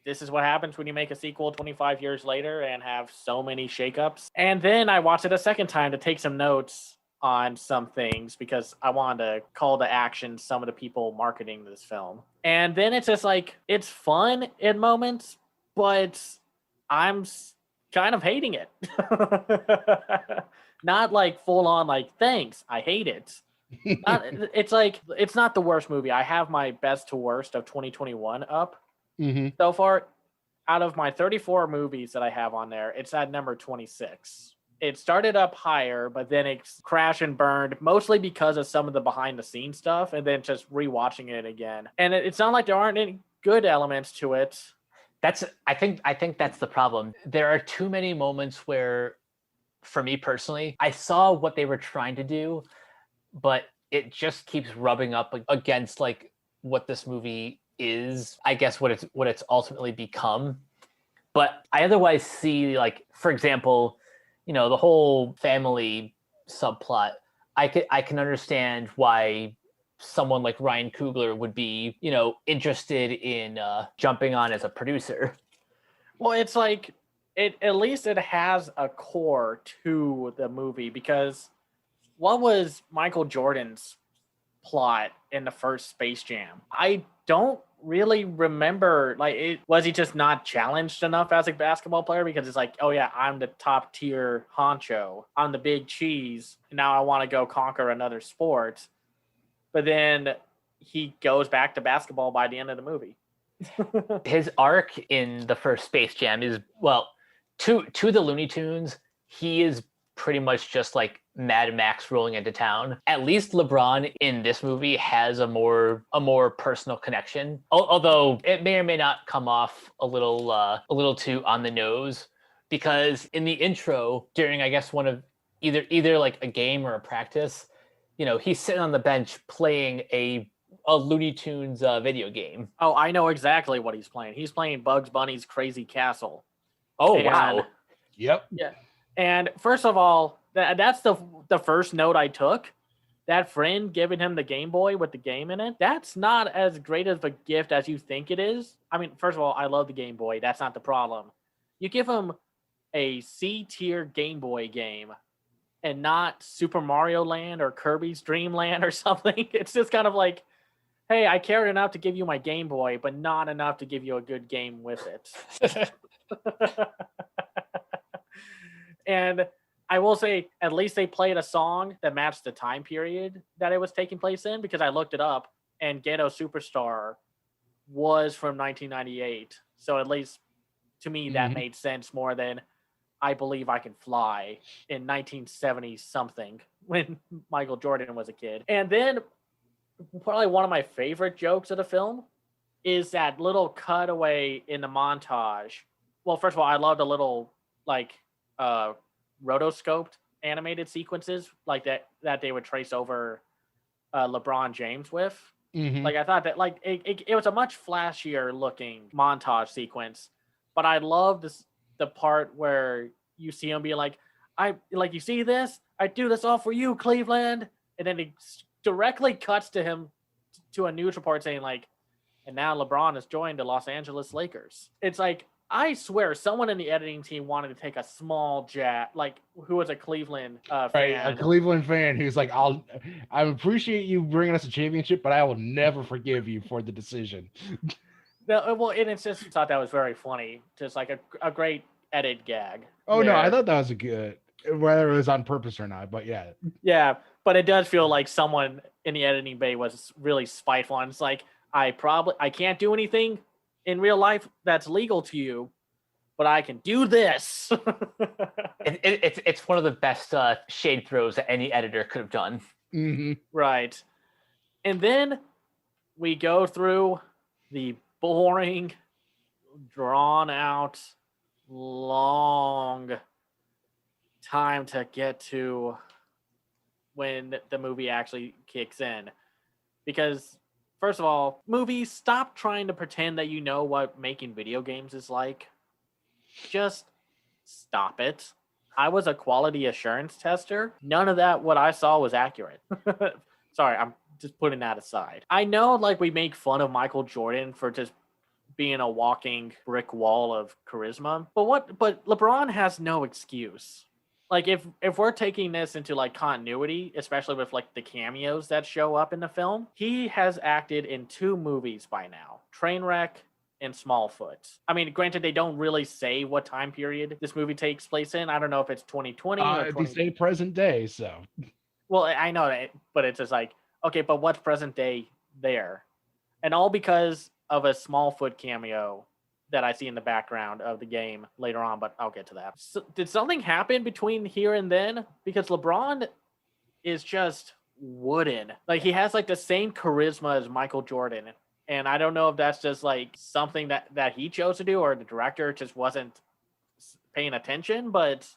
This is what happens when you make a sequel 25 years later and have so many shakeups. And then I watched it a second time to take some notes on some things because I wanted to call to action some of the people marketing this film. And then it's just like, it's fun in moments, but I'm kind of hating it. Not like full on like, thanks, I hate it. It's like, it's not the worst movie. I have my best to worst of 2021 up. So far. Out of my 34 movies that I have on there, it's at number 26. It started up higher, but then it crashed and burned, mostly because of some of the behind the scenes stuff, and then just rewatching it again. And it's not like there aren't any good elements to it. I think that's the problem. There are too many moments where, for me personally, I saw what they were trying to do, but it just keeps rubbing up against like what this movie is, I guess what it's ultimately become. But I otherwise see, like, for example, the whole family subplot. I can understand why someone like Ryan Coogler would be, interested in jumping on as a producer. Well, it's like at least it has a core to the movie, because what was Michael Jordan's plot in the first Space Jam? I don't really remember. Like, was he just not challenged enough as a basketball player? Because it's like, oh yeah, I'm the top tier honcho, I'm the big cheese, now I want to go conquer another sport. But then he goes back to basketball by the end of the movie. His arc in the first Space Jam is, well, to the Looney Tunes, he is pretty much just like Mad Max rolling into town. At least LeBron in this movie has a more personal connection, although it may or may not come off a little too on the nose, because in the intro, during I guess one of either like a game or a practice, he's sitting on the bench playing a Looney Tunes video game. Oh, I know exactly what he's playing. He's playing Bugs Bunny's Crazy Castle. Oh, wow. Yep. Yeah. And first of all, that's the first note I took. That friend giving him the Game Boy with the game in it, that's not as great of a gift as you think it is. I mean, first of all, I love the Game Boy. That's not the problem. You give him a C-tier Game Boy game, and not Super Mario Land or Kirby's Dream Land or something. It's just kind of like, hey, I cared enough to give you my Game Boy, but not enough to give you a good game with it. And I will say, at least they played a song that matched the time period that it was taking place in, because I looked it up, and Ghetto Superstar was from 1998. So at least to me, that made sense more than I Believe I Can Fly in 1970 something when Michael Jordan was a kid. And then probably one of my favorite jokes of the film is that little cutaway in the montage. Well, first of all, I love the little like rotoscoped animated sequences like that they would trace over LeBron James with. Like I thought that like it was a much flashier looking montage sequence, but I love the part where you see him be like, you see this? I do this all for you, Cleveland. And then it directly cuts to him to a news report saying like, and now LeBron has joined the Los Angeles Lakers. It's like, I swear someone in the editing team wanted to take a small jab, like who was a Cleveland fan. Right, a Cleveland fan who's like, I appreciate you bringing us a championship, but I will never forgive you for the decision. No, well, and it's just thought that was very funny. Just like a great edit gag. Oh, no, I thought that was a good, whether it was on purpose or not, but yeah. Yeah, but it does feel like someone in the editing bay was really spiteful. And it's like, I can't do anything in real life that's legal to you, but I can do this. It's one of the best shade throws that any editor could have done. Right. And then we go through the boring, drawn out, long time to get to when the movie actually kicks in. Because first of all, movies, stop trying to pretend that you know what making video games is like. Just stop it. I was a quality assurance tester. None of that, what I saw, was accurate. Sorry, I'm just putting that aside. I know, like, we make fun of Michael Jordan for just being a walking brick wall of charisma. But LeBron has no excuse. Like, if we're taking this into like continuity, especially with like the cameos that show up in the film, he has acted in 2 movies by now: Trainwreck and Smallfoot. I mean, granted, they don't really say what time period this movie takes place in. I don't know if it's 2020 or 20... They say present day, so. Well, I know that, but it's just like, okay, but what's present day there? And all because of a Smallfoot cameo that I see in the background of the game later on, but I'll get to that. So, did something happen between here and then? Because LeBron is just wooden. Like, he has like the same charisma as Michael Jordan. And I don't know if that's just like something that he chose to do, or the director just wasn't paying attention, but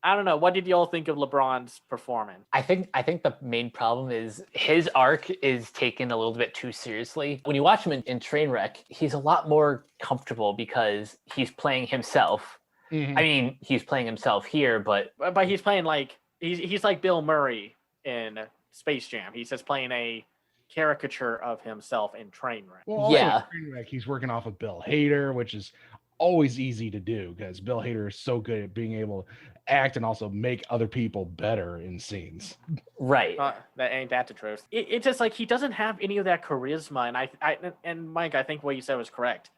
I don't know. What did y'all think of LeBron's performance? I think the main problem is his arc is taken a little bit too seriously. When you watch him in Trainwreck, he's a lot more comfortable because he's playing himself. I mean, he's playing himself here, but he's playing like he's like Bill Murray in Space Jam. He's just playing a caricature of himself in Trainwreck. Well, yeah, Trainwreck, he's working off of Bill Hader, which is always easy to do because Bill Hader is so good at being able to act and also make other people better in scenes. Right. That ain't that the truth. It's just like he doesn't have any of that charisma, and Mike, I think what you said was correct.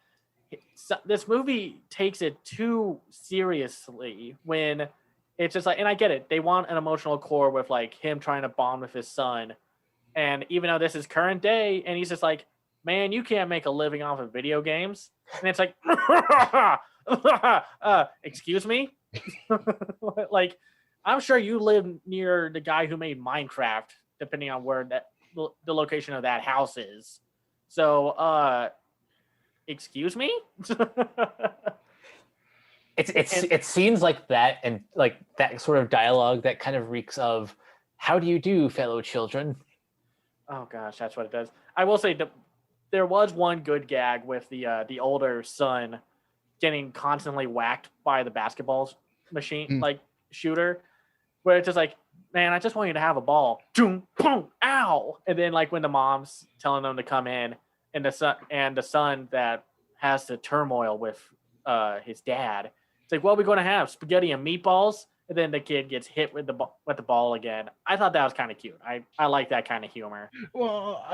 This movie takes it too seriously when it's just like, and I get it, they want an emotional core with like him trying to bond with his son. And even though this is current day, and he's just like, man, you can't make a living off of video games. And it's like, excuse me? Like, I'm sure you live near the guy who made Minecraft, depending on where the location of that house is. So, excuse me? It seems like that, and like that sort of dialogue that kind of reeks of, how do you do, fellow children? Oh gosh, that's what it does. I will say there was one good gag with the older son getting constantly whacked by the basketball machine, like shooter, where it's just like, man, I just want you to have a ball. Boom, boom, ow! And then like when the mom's telling them to come in, and the son that has the turmoil with his dad, it's like, what are we going to have? Spaghetti and meatballs? and then the kid gets hit with the ball again. I thought that was kind of cute. I like that kind of humor. Well,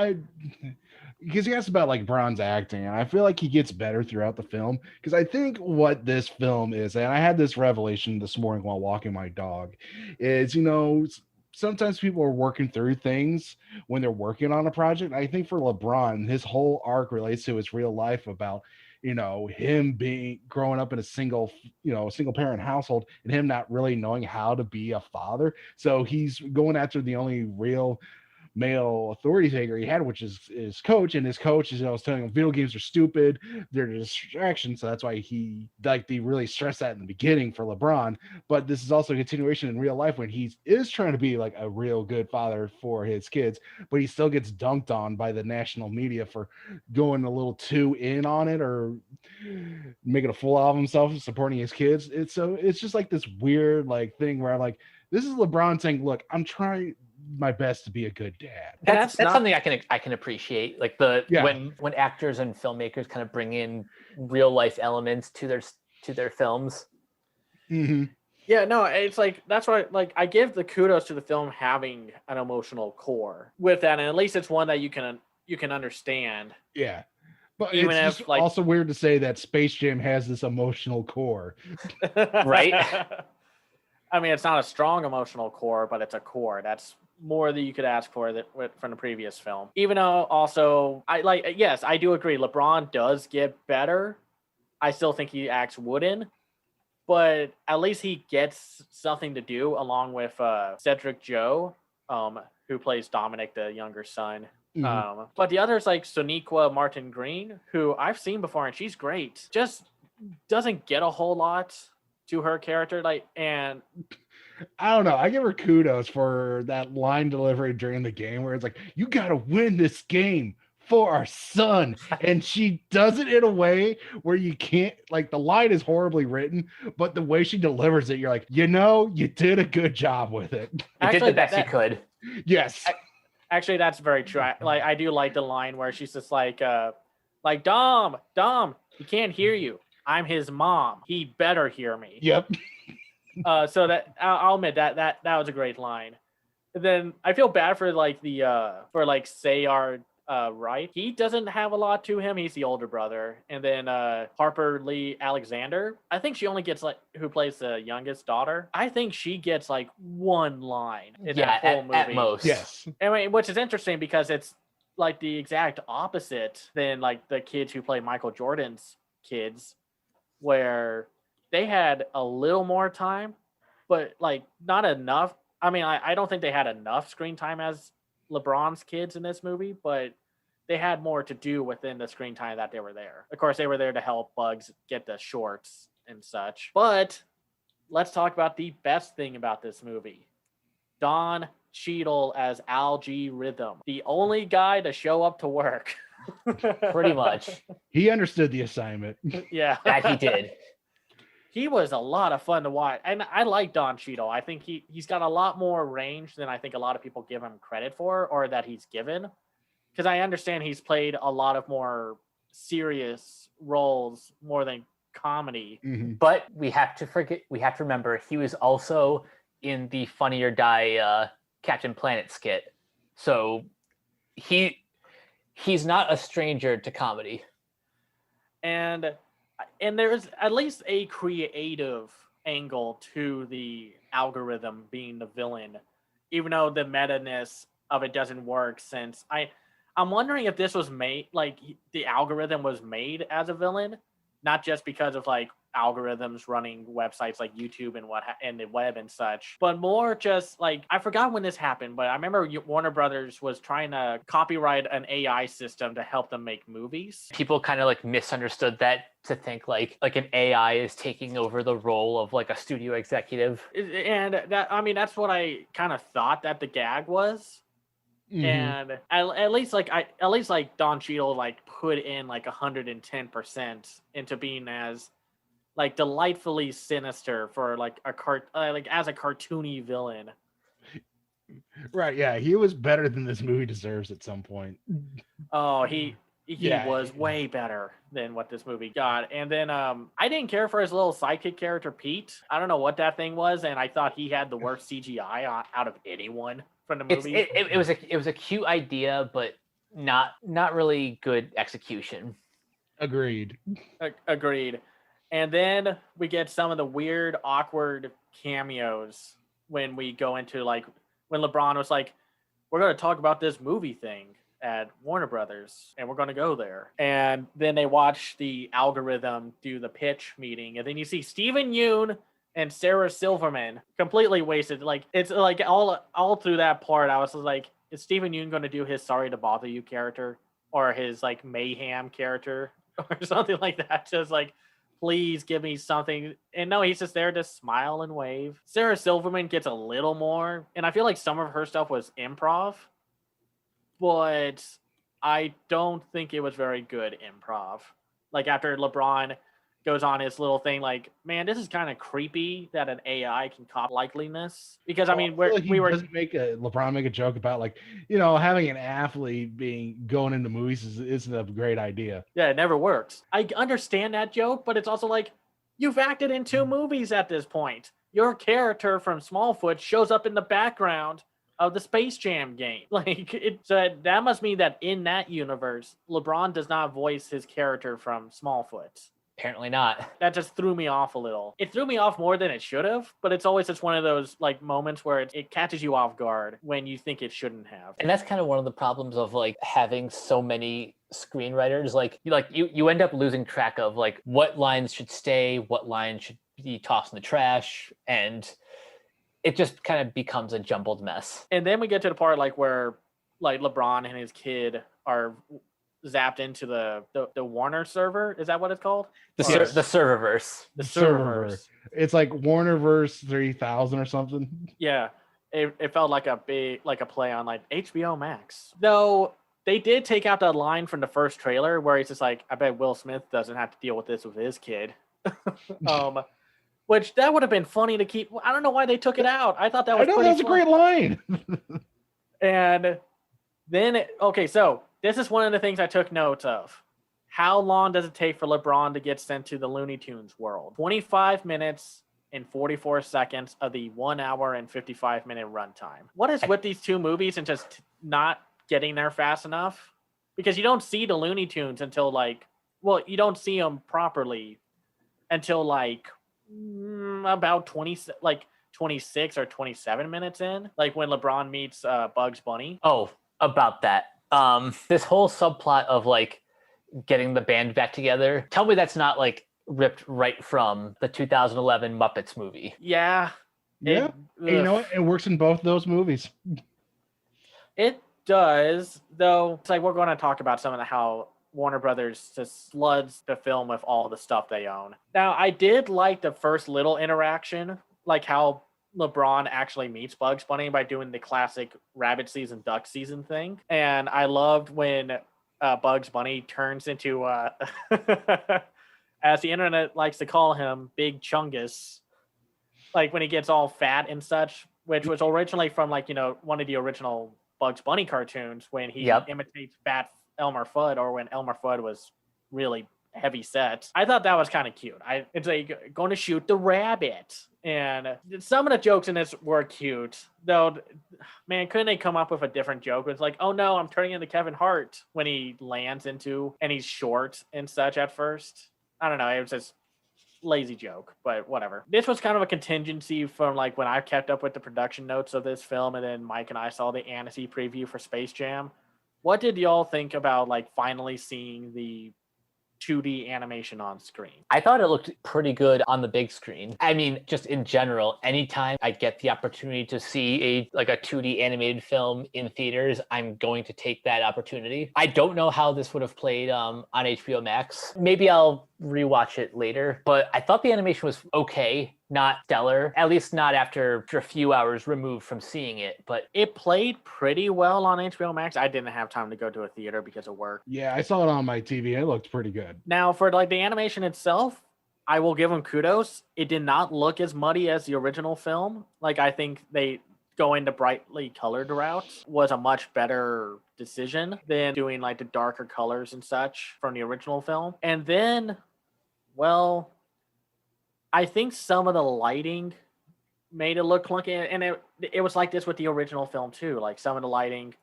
because he asked about like Bron's acting, and I feel like he gets better throughout the film. Because I think what this film is, and I had this revelation this morning while walking my dog, is sometimes people are working through things when they're working on a project. I think for LeBron, his whole arc relates to his real life about him being growing up in a single parent household and him not really knowing how to be a father. So he's going after the only real male authority figure he had, which is his coach, and his coach is telling him video games are stupid, they're a distraction. So that's why they really stress that in the beginning for LeBron. But this is also a continuation in real life when he is trying to be like a real good father for his kids, but he still gets dunked on by the national media for going a little too in on it or making a fool out of himself supporting his kids. It's just like this weird like thing where I'm like, this is LeBron saying, look, I'm trying my best to be a good dad. That's something I can appreciate. Like when actors and filmmakers kind of bring in real life elements to their films. Mm-hmm. Yeah, no, it's like that's why like I give the kudos to the film having an emotional core with that, and at least it's one that you can understand. Yeah. But even it's just also weird to say that Space Jam has this emotional core. Right? I mean, it's not a strong emotional core, but it's a core. That's more than you could ask for from the previous film. Even though also, yes, I do agree. LeBron does get better. I still think he acts wooden, but at least he gets something to do along with Cedric Joe, who plays Dominic, the younger son. Mm-hmm. But the others like Sonequa Martin Green, who I've seen before, and she's great. Just doesn't get a whole lot to her character, and I don't know. I give her kudos for that line delivery during the game where it's like, you got to win this game for our son. And she does it in a way where you can't, like, the line is horribly written, but the way she delivers it, you're like, you did a good job with it. You did the best you could. Yes. Actually, that's very true. I do like the line where she's just like Dom, he can't hear you. I'm his mom. He better hear me. Yep. So that I'll admit that was a great line. And then I feel bad for Sayar Wright. He doesn't have a lot to him. He's the older brother. And then Harper Lee Alexander. I think she only gets who plays the youngest daughter. I think she gets one line in that whole movie. At most. Yes. Anyway, which is interesting because it's like the exact opposite than like the kids who play Michael Jordan's kids, where they had a little more time, but not enough. I mean, I don't think they had enough screen time as LeBron's kids in this movie, but they had more to do within the screen time that they were there. Of course, they were there to help Bugs get the shorts and such. But let's talk about the best thing about this movie. Don Cheadle as Al G. Rhythm, the only guy to show up to work. Pretty much. He understood the assignment. Yeah. That he did. He was a lot of fun to watch. And I like Don Cheadle. I think he's got a lot more range than I think a lot of people give him credit for, or that he's given. Because I understand he's played a lot of more serious roles more than comedy. Mm-hmm. But we have to remember he was also in the Funny or Die Captain Planet skit. So he's not a stranger to comedy. And there's at least a creative angle to the algorithm being the villain, even though the meta-ness of it doesn't work, since I'm wondering if this was made, the algorithm was made as a villain, not just because of algorithms running websites like YouTube and the web and such, but more just I forgot when this happened, but I remember Warner Brothers was trying to copyright an AI system to help them make movies. People kind of misunderstood that to think an AI is taking over the role of a studio executive. And that's what I kind of thought that the gag was. Mm-hmm. And at least Don Cheadle put in 110% into being as delightfully sinister for as a cartoony villain. Right, yeah, he was better than this movie deserves at some point. Oh, he he was way better than what this movie got. And then I didn't care for his little sidekick character, Pete. I don't know what that thing was, and I thought he had the worst CGI out of anyone from the movie. It was a cute idea, but not really good execution. Agreed. Agreed. And then we get some of the weird, awkward cameos when we go into like when LeBron was like, "We're going to talk about this movie thing at Warner Brothers, and we're going to go there." And then they watch the algorithm do the pitch meeting, and then you see Steven Yeun and Sarah Silverman completely wasted. Like it's like all through that part, I was like, is Steven Yeun going to do his "Sorry to Bother You" character or his like mayhem character or something like that? Just like, please give me something. And no, he's just there to smile and wave. Sarah Silverman gets a little more, and I feel like some of her stuff was improv, but I don't think it was very good improv. Like after LeBron goes on his little thing, like, man, this is kind of creepy that an AI can cop likeliness. Because I mean, doesn't LeBron make a joke about like, you know, having an athlete going into movies isn't a great idea. Yeah, it never works. I understand that joke, but it's also like, you've acted in 2 movies at this point. Your character from Smallfoot shows up in the background of the Space Jam game. Like, that must mean that in that universe, LeBron does not voice his character from Smallfoot. Apparently not. That just threw me off a little. It threw me off more than it should have, but it's always just one of those like moments where it catches you off guard when you think it shouldn't have. And that's kind of one of the problems of like having so many screenwriters. Like you end up losing track of like what lines should stay, what lines should be tossed in the trash, and it just kind of becomes a jumbled mess. And then we get to the part like where like LeBron and his kid are zapped into the Warner server. Is that what it's called? The serververse. The serververse. It's like Warnerverse 3000 or something. Yeah. It felt like a play on like HBO Max. Though they did take out that line from the first trailer where he's just like, I bet Will Smith doesn't have to deal with this with his kid. Which that would have been funny to keep. I don't know why they took it out. I thought that was that's a great line. And then so this is one of the things I took notes of. How long does it take for LeBron to get sent to the Looney Tunes world? 25 minutes and 44 seconds of the 1 hour and 55-minute runtime. What is with these 2 movies and just not getting there fast enough? Because you don't see the Looney Tunes until you don't see them properly until about 26 or 27 minutes in, like when LeBron meets Bugs Bunny. Oh, about that. This whole subplot of like getting the band back together. Tell me that's not like ripped right from the 2011 Muppets movie. Yeah. Yeah. You know what? It works in both those movies. It does, though. It's like we're going to talk about some of how Warner Brothers just sludges the film with all the stuff they own. Now, I did like the first little interaction, like how LeBron actually meets Bugs Bunny by doing the classic rabbit season, duck season thing. And I loved when Bugs Bunny turns into, as the internet likes to call him, Big Chungus. Like when he gets all fat and such, which was originally from one of the original Bugs Bunny cartoons when he imitates fat Elmer Fudd, or when Elmer Fudd was really heavy set. I thought that was kind of cute. It's like going to shoot the rabbit. And some of the jokes in this were cute, though. Man, couldn't they come up with a different joke? It's like, oh no, I'm turning into Kevin Hart when he lands into, and he's short and such at first. I don't know. It was just lazy joke, but whatever. This was kind of a contingency from like when I kept up with the production notes of this film, and then Mike and I saw the Annecy preview for Space Jam. What did y'all think about like finally seeing the 2D animation on screen? I thought it looked pretty good on the big screen. I mean, just in general, anytime I get the opportunity to see a 2D animated film in theaters, I'm going to take that opportunity. I don't know how this would have played on HBO Max. Maybe I'll rewatch it later, but I thought the animation was okay, not stellar, at least not after a few hours removed from seeing it. But it played pretty well on HBO Max. I didn't have time to go to a theater because of work. Yeah, I saw it on my TV. It looked pretty good. Now, for like the animation itself, I will give them kudos. It did not look as muddy as the original film. Like I think going the brightly colored route was a much better decision than doing like the darker colors and such from the original film. And then, well, I think some of the lighting made it look clunky, and it was like this with the original film too. Like some of the lighting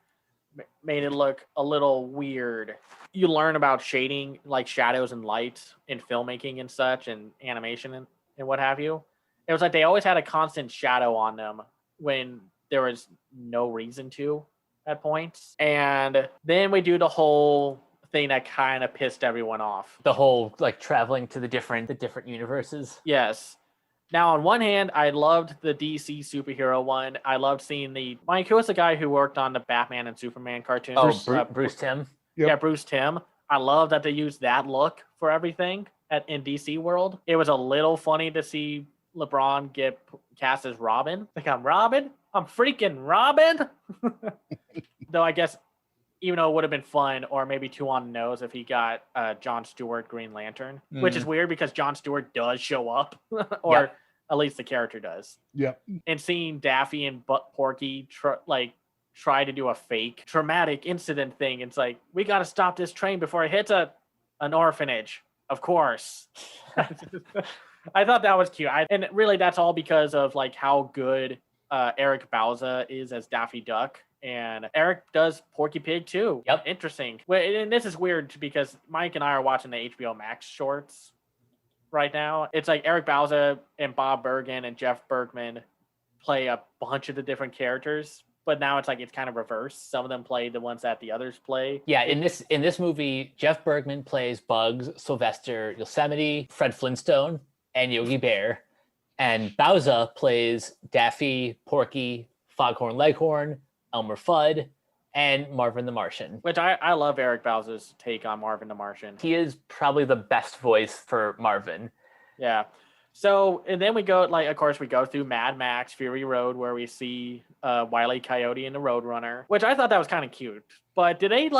made it look a little weird. You learn about shading, like shadows and light in filmmaking and such, and animation and what have you. It was like they always had a constant shadow on them when there was no reason to at points. And then we do the whole thing that kind of pissed everyone off. The whole like traveling to the different universes. Yes. Now, on one hand, I loved the DC superhero one. I loved seeing Mike, who was the guy who worked on the Batman and Superman cartoons? Oh, Bruce Timm. Yep. Yeah, Bruce Timm. I love that they used that look for everything in DC world. It was a little funny to see LeBron get cast as Robin. Like, I'm Robin? I'm freaking Robin? Though I guess, even though it would have been fun or maybe too on the nose if he got Jon Stewart Green Lantern, which is weird because Jon Stewart does show up, or at least the character does. Yep. And seeing Daffy and Porky try to do a fake traumatic incident thing, it's like, we got to stop this train before it hits an orphanage. Of course. I thought that was cute. And really that's all because of like how good Eric Bauza is as Daffy Duck. And Eric does Porky Pig too. Yep. Interesting. Well, and this is weird because Mike and I are watching the HBO Max shorts right now. It's like Eric Bauza and Bob Bergen and Jeff Bergman play a bunch of the different characters, but now it's like it's kind of reversed. Some of them play the ones that the others play. Yeah, in this movie, Jeff Bergman plays Bugs, Sylvester, Yosemite, Fred Flintstone, and Yogi Bear. And Bauza plays Daffy, Porky, Foghorn Leghorn, Elmer Fudd, and Marvin the Martian. Which I love Eric Bauza's take on Marvin the Martian. He is probably the best voice for Marvin. Yeah. So, and then we go, like, of course, we go through Mad Max Fury Road where we see Wile E. Coyote and the Roadrunner, which I thought that was kind of cute. But did they,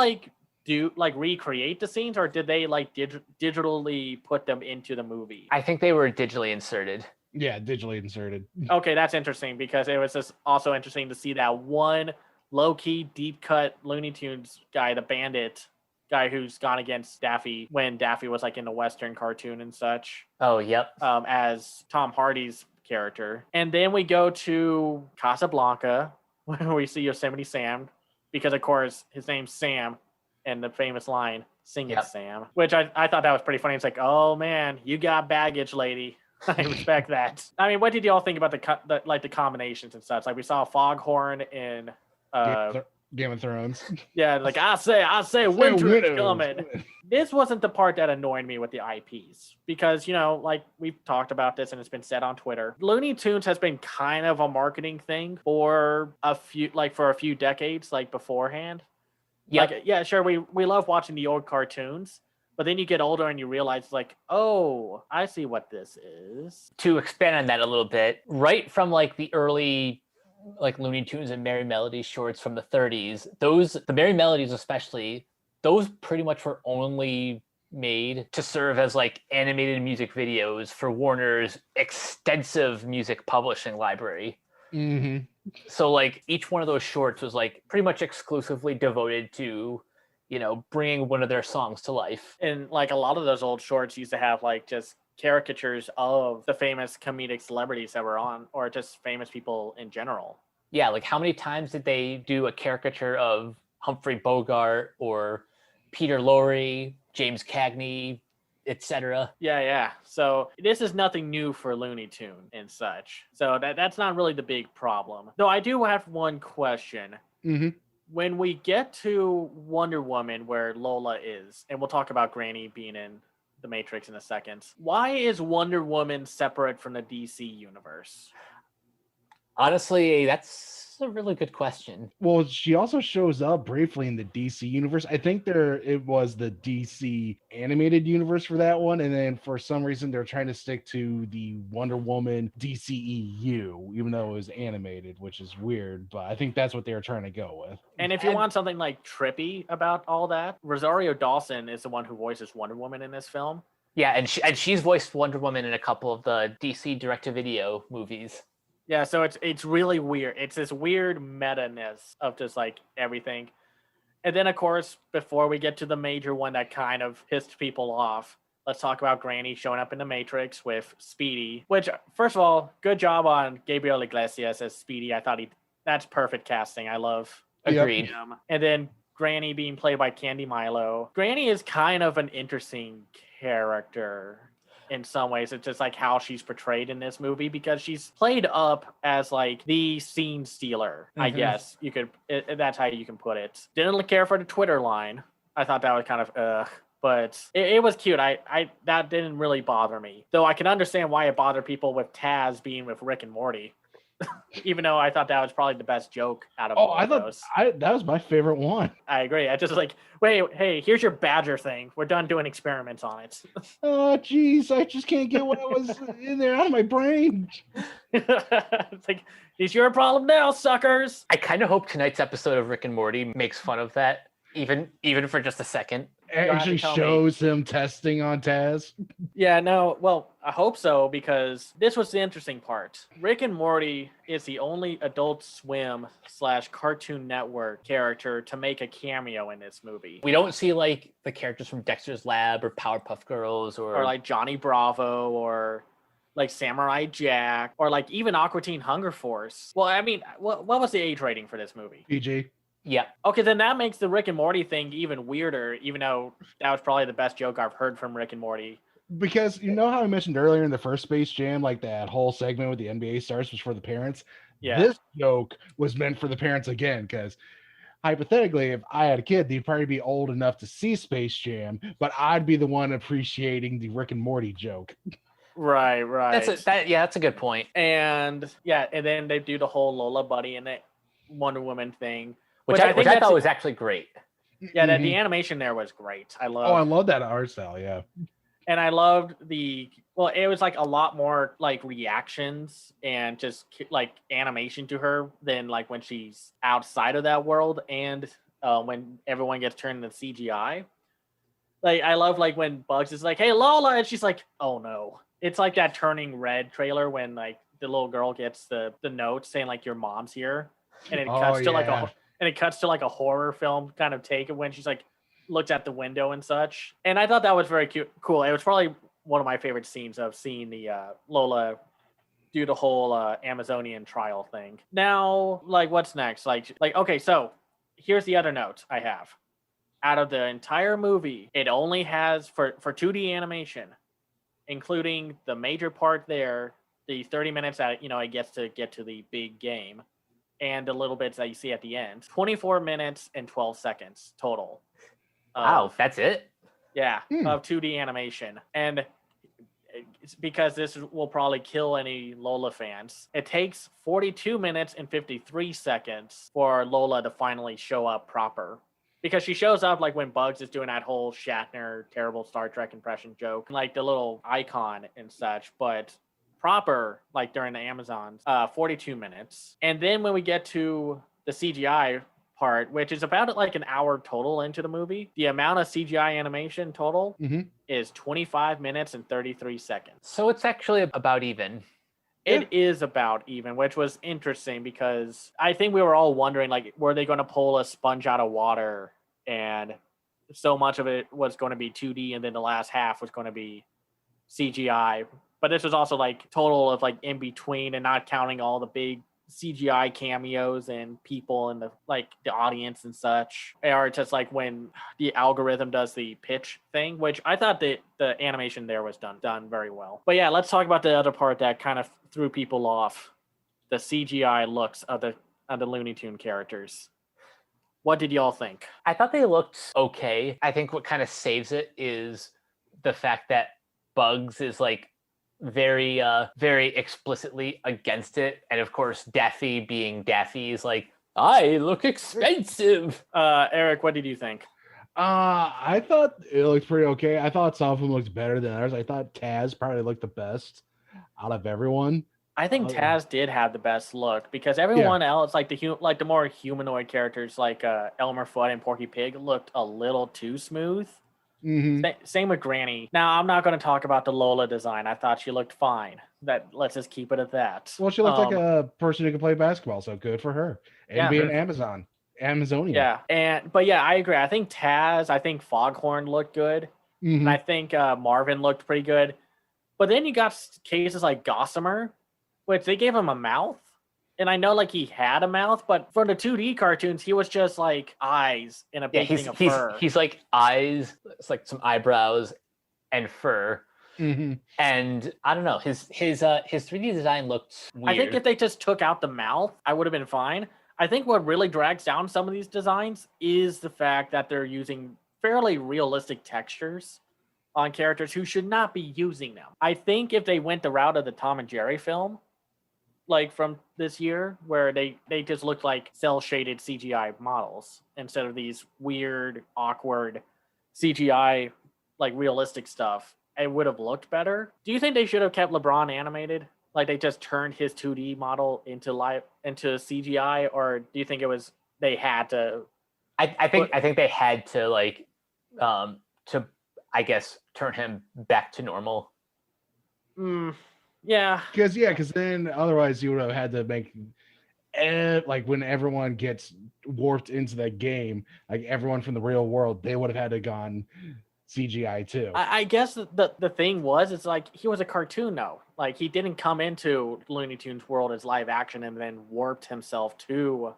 recreate the scenes, or did they, digitally put them into the movie? I think they were digitally inserted. Yeah, digitally inserted. Okay, that's interesting because it was just also interesting to see that one low-key, deep-cut Looney Tunes guy, the bandit guy who's gone against Daffy when Daffy was like in the Western cartoon and such. Oh, yep. As Tom Hardy's character. And then we go to Casablanca where we see Yosemite Sam because, of course, his name's Sam and the famous line, "Sing it, Sam," which I thought that was pretty funny. It's like, oh, man, you got baggage, lady. I respect that. I mean, what did y'all think about the combinations and such? Like, we saw Foghorn in Game of Thrones. Yeah, like I say, winter is coming. This wasn't the part that annoyed me with the IPs because, like we've talked about this and it's been said on Twitter. Looney Tunes has been kind of a marketing thing for a few decades, like beforehand. Yep. Like, yeah, sure, we love watching the old cartoons. But then you get older and you realize, like, oh, I see what this is. To expand on that a little bit, right from like the early like Looney Tunes and Merry Melodies shorts from the 30s, the Merry Melodies especially, those pretty much were only made to serve as like animated music videos for Warner's extensive music publishing library. Mm-hmm. So like each one of those shorts was like pretty much exclusively devoted to bringing one of their songs to life. And like a lot of those old shorts used to have like just caricatures of the famous comedic celebrities that were on, or just famous people in general. Yeah, like how many times did they do a caricature of Humphrey Bogart or Peter Lorre, James Cagney, etc.? Yeah. So this is nothing new for Looney Tune and such. So that's not really the big problem. Though I do have one question. Mm-hmm. When we get to Wonder Woman, where Lola is, and we'll talk about Granny being in the Matrix in a second, why is Wonder Woman separate from the DC universe? Honestly, that's a really good question. Well, she also shows up briefly in the DC universe. I think it was the DC animated universe for that one, and then for some reason they're trying to stick to the Wonder Woman DCEU, even though it was animated, which is weird, but I think that's what they were trying to go with. And if you want something like trippy about all that, Rosario Dawson is the one who voices Wonder Woman in this film. Yeah, and she's voiced Wonder Woman in a couple of the DC direct-to-video movies. Yeah, so it's really weird. It's this weird meta-ness of just like everything. And then of course, before we get to the major one that kind of pissed people off, let's talk about Granny showing up in the Matrix with Speedy. Which, first of all, good job on Gabriel Iglesias as Speedy. I thought that's perfect casting. I love Agreed. him. And then Granny being played by Candy Milo. Granny is kind of an interesting character in some ways. It's just like how she's portrayed in this movie because she's played up as like the scene stealer, I guess you could. That's how you can put it. Didn't care for the Twitter line. I thought that was kind of but it was cute. I that didn't really bother me, though. I can understand why it bothered people with Taz being with Rick and Morty. Even though I thought that was probably the best joke out of all those. That was my favorite one. I agree. I just like, wait, hey, here's your badger thing. We're done doing experiments on it. Oh, geez, I just can't get what was in there out of my brain. It's like, it's your problem now, suckers. I kind of hope tonight's episode of Rick and Morty makes fun of that, even for just a second. It actually shows him testing on Taz. Yeah, no, well, I hope so, because this was the interesting part. Rick and Morty is the only Adult Swim / Cartoon Network character to make a cameo in this movie. We don't see like the characters from Dexter's Lab or Powerpuff Girls or like Johnny Bravo or like Samurai Jack or like even Aqua Teen Hunger Force. Well, I mean, what was the age rating for this movie? PG. Yeah. Okay, then that makes the Rick and Morty thing even weirder, even though that was probably the best joke I've heard from Rick and Morty. Because you know how I mentioned earlier in the first Space Jam, like that whole segment with the NBA stars was for the parents? Yeah. This joke was meant for the parents again, because hypothetically, if I had a kid, they'd probably be old enough to see Space Jam, but I'd be the one appreciating the Rick and Morty joke. Right. That's a good point. And then they do the whole Lola Buddy and the Wonder Woman thing. Which I thought was actually great. Yeah, the animation there was great. I love that art style, yeah. And I loved it was like a lot more like reactions and just like animation to her than like when she's outside of that world and when everyone gets turned into CGI. Like I love like when Bugs is like, "Hey Lola," and she's like, "Oh no." It's like that Turning Red trailer when like the little girl gets the note saying like your mom's here, and it cuts to like a horror film kind of take when she's like looks at the window and such. And I thought that was very cool. It was probably one of my favorite scenes of seeing the Lola do the whole Amazonian trial thing. Now, like, what's next? Like, okay, so here's the other note I have. Out of the entire movie, it only has for 2D animation, including the major part there, the 30 minutes that it gets to get to the big game, and the little bits that you see at the end. 24 minutes and 12 seconds total. Wow, that's it? Yeah, of 2D animation. And it's because this will probably kill any Lola fans. It takes 42 minutes and 53 seconds for Lola to finally show up proper. Because she shows up like when Bugs is doing that whole Shatner terrible Star Trek impression joke, like the little icon and such, but proper, like during the Amazons, 42 minutes. And then when we get to the CGI part, which is about like an hour total into the movie, the amount of CGI animation total is 25 minutes and 33 seconds. So it's actually about even. It is about even, which was interesting because I think we were all wondering, like, were they going to pull a sponge out of water and so much of it was going to be 2D and then the last half was going to be CGI. But this was also like total of like in between and not counting all the big CGI cameos and people and the audience and such. Or just like when the algorithm does the pitch thing, which I thought that the animation there was done very well. But yeah, let's talk about the other part that kind of threw people off. The CGI looks of the Looney Tune characters. What did y'all think? I thought they looked okay. I think what kind of saves it is the fact that Bugs is like very explicitly against it, and of course Daffy being Daffy is like, I look expensive. Eric, what did you think? I thought it looked pretty okay. I thought some of them looked better than others. I thought Taz probably looked the best out of everyone. I think Taz did have the best look because everyone else, like the more humanoid characters, like Elmer Fudd and Porky Pig, looked a little too smooth. Mm-hmm. Same with Granny. Now, I'm not going to talk about the Lola design. I thought she looked fine. Let's just keep it at that. Well, she looks like a person who can play basketball, so good for her. And Yeah. be an Amazonian. Yeah, but yeah, I agree. I think Foghorn looked good, and I think Marvin looked pretty good. But then you got cases like Gossamer, which they gave him a mouth, and I know like he had a mouth, but for the 2D cartoons, he was just like eyes and a big thing of fur. He's like eyes, it's like some eyebrows and fur. Mm-hmm. And I don't know, his 3D design looked weird. I think if they just took out the mouth, I would have been fine. I think what really drags down some of these designs is the fact that they're using fairly realistic textures on characters who should not be using them. I think if they went the route of the Tom and Jerry film, like from this year, where they just looked like cel-shaded CGI models instead of these weird, awkward CGI, like realistic stuff, it would have looked better. Do you think they should have kept LeBron animated? Like they just turned his 2D model into CGI, or do you think it was they had to? I think they had to like to I guess turn him back to normal. Yeah. Because then otherwise you would have had to make like when everyone gets warped into that game, like everyone from the real world, they would have had to gone CGI too. I guess the thing was, it's like he was a cartoon though. Like he didn't come into Looney Tunes world as live action and then warped himself to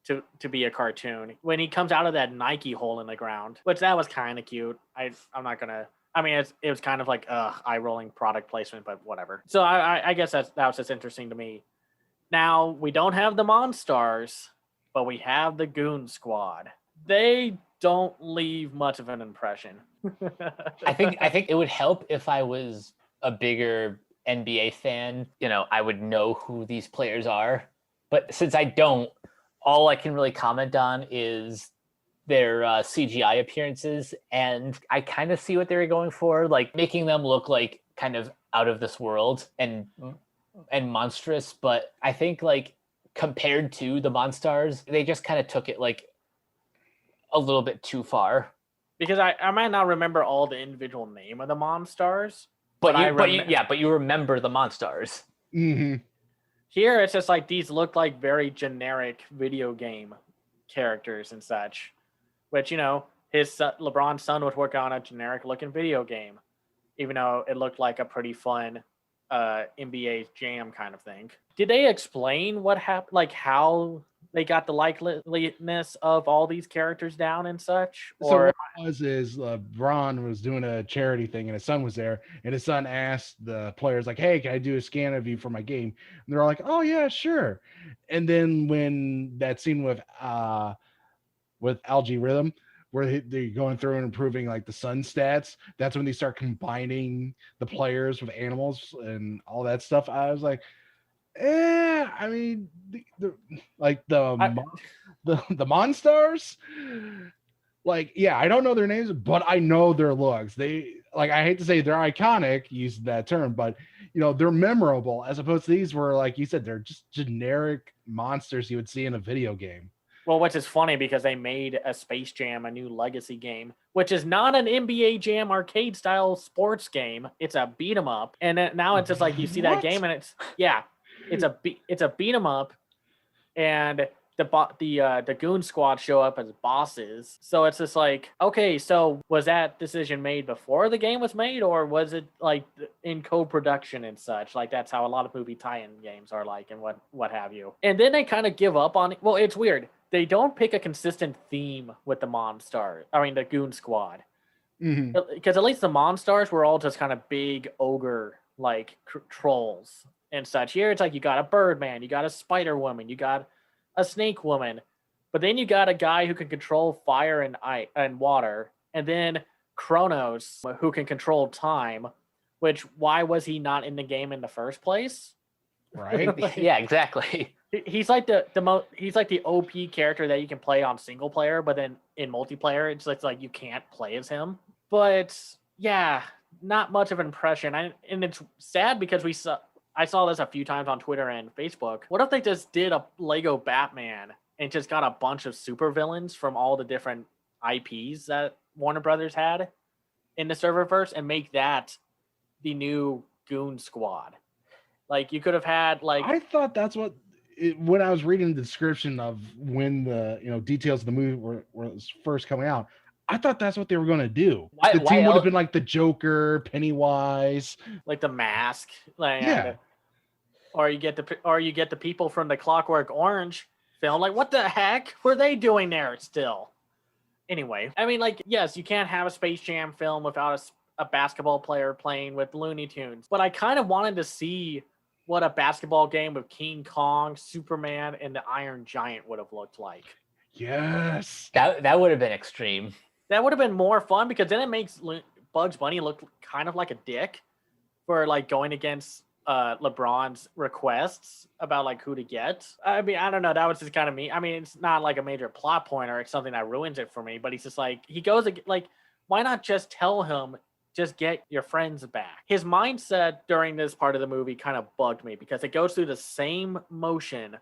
be a cartoon. When he comes out of that Nike hole in the ground, which that was kind of cute. I'm not gonna. I mean, it was kind of like eye rolling product placement, but whatever. So I guess that was just interesting to me. Now we don't have the Monstars, but we have the Goon Squad. They don't leave much of an impression. I think it would help if I was a bigger NBA fan. You know, I would know who these players are. But since I don't, all I can really comment on is their CGI appearances, and I kind of see what they were going for, like making them look like kind of out of this world and monstrous. But I think like compared to the Monstars, they just kind of took it like a little bit too far. Because I might not remember all the individual name of the Monstars, but you remember the Monstars. Mm-hmm. Here it's just like these look like very generic video game characters and such, which his son, LeBron's son was working on a generic looking video game, even though it looked like a pretty fun NBA Jam kind of thing. Did they explain what happened, like how they got the likeliness of all these characters down and such? So what it was is LeBron was doing a charity thing and his son was there, and his son asked the players like, "Hey, can I do a scan of you for my game?" And they're all like, "Oh yeah, sure." And then when that scene with Algae Rhythm, where they're going through and improving like the sun stats, that's when they start combining the players with animals and all that stuff. I was like, I mean, the Monstars, like, yeah, I don't know their names, but I know their looks. They, like, I hate to say they're iconic, use that term, but they're memorable, as opposed to these where, like you said, they're just generic monsters you would see in a video game. Well, which is funny because they made a Space Jam, a new legacy game, which is not an NBA Jam arcade style sports game. It's a beat 'em up, and now it's just like you see that game, and it's a beat 'em up, and the Goon Squad show up as bosses. So it's just like, okay, so was that decision made before the game was made, or was it like in co-production and such? Like that's how a lot of movie tie-in games are like, and what have you. And then they kind of give up on it. Well, it's weird. They don't pick a consistent theme with the the Goon Squad. Mm-hmm. Because at least the Monstars were all just kind of big ogre like trolls and such. Here it's like you got a Birdman, you got a Spider Woman, you got a Snake Woman, but then you got a guy who can control fire and ice and water, and then Kronos who can control time. Which, why was he not in the game in the first place? Right? Yeah, exactly. He's like he's like the OP character that you can play on single player, but then in multiplayer, it's like you can't play as him. But yeah, not much of an impression. And it's sad because I saw this a few times on Twitter and Facebook. What if they just did a Lego Batman and just got a bunch of supervillains from all the different IPs that Warner Brothers had in the serververse and make that the new Goon Squad? Like you could have had like I thought that's what when I was reading the description of when the details of the movie was first coming out. I thought that's what they were going to do. The Why team would have else? been like the Joker, Pennywise. like the Mask, Yeah. or you get the people from the Clockwork Orange film. Like, what the heck were they doing there still? Anyway, I mean, like, yes, you can't have a Space Jam film without a basketball player playing with Looney Tunes, but I kind of wanted to see what a basketball game with King Kong, Superman, and the Iron Giant would have looked like. Yes. That would have been extreme. That would have been more fun because then it makes Bugs Bunny look kind of like a dick for like going against LeBron's requests about like who to get. I mean, I don't know. That was just kind of me. I mean, it's not like a major plot point or it's something that ruins it for me, but he's just like, he goes like, why not just tell him, just get your friends back? His mindset during this part of the movie kind of bugged me because it goes through the same motion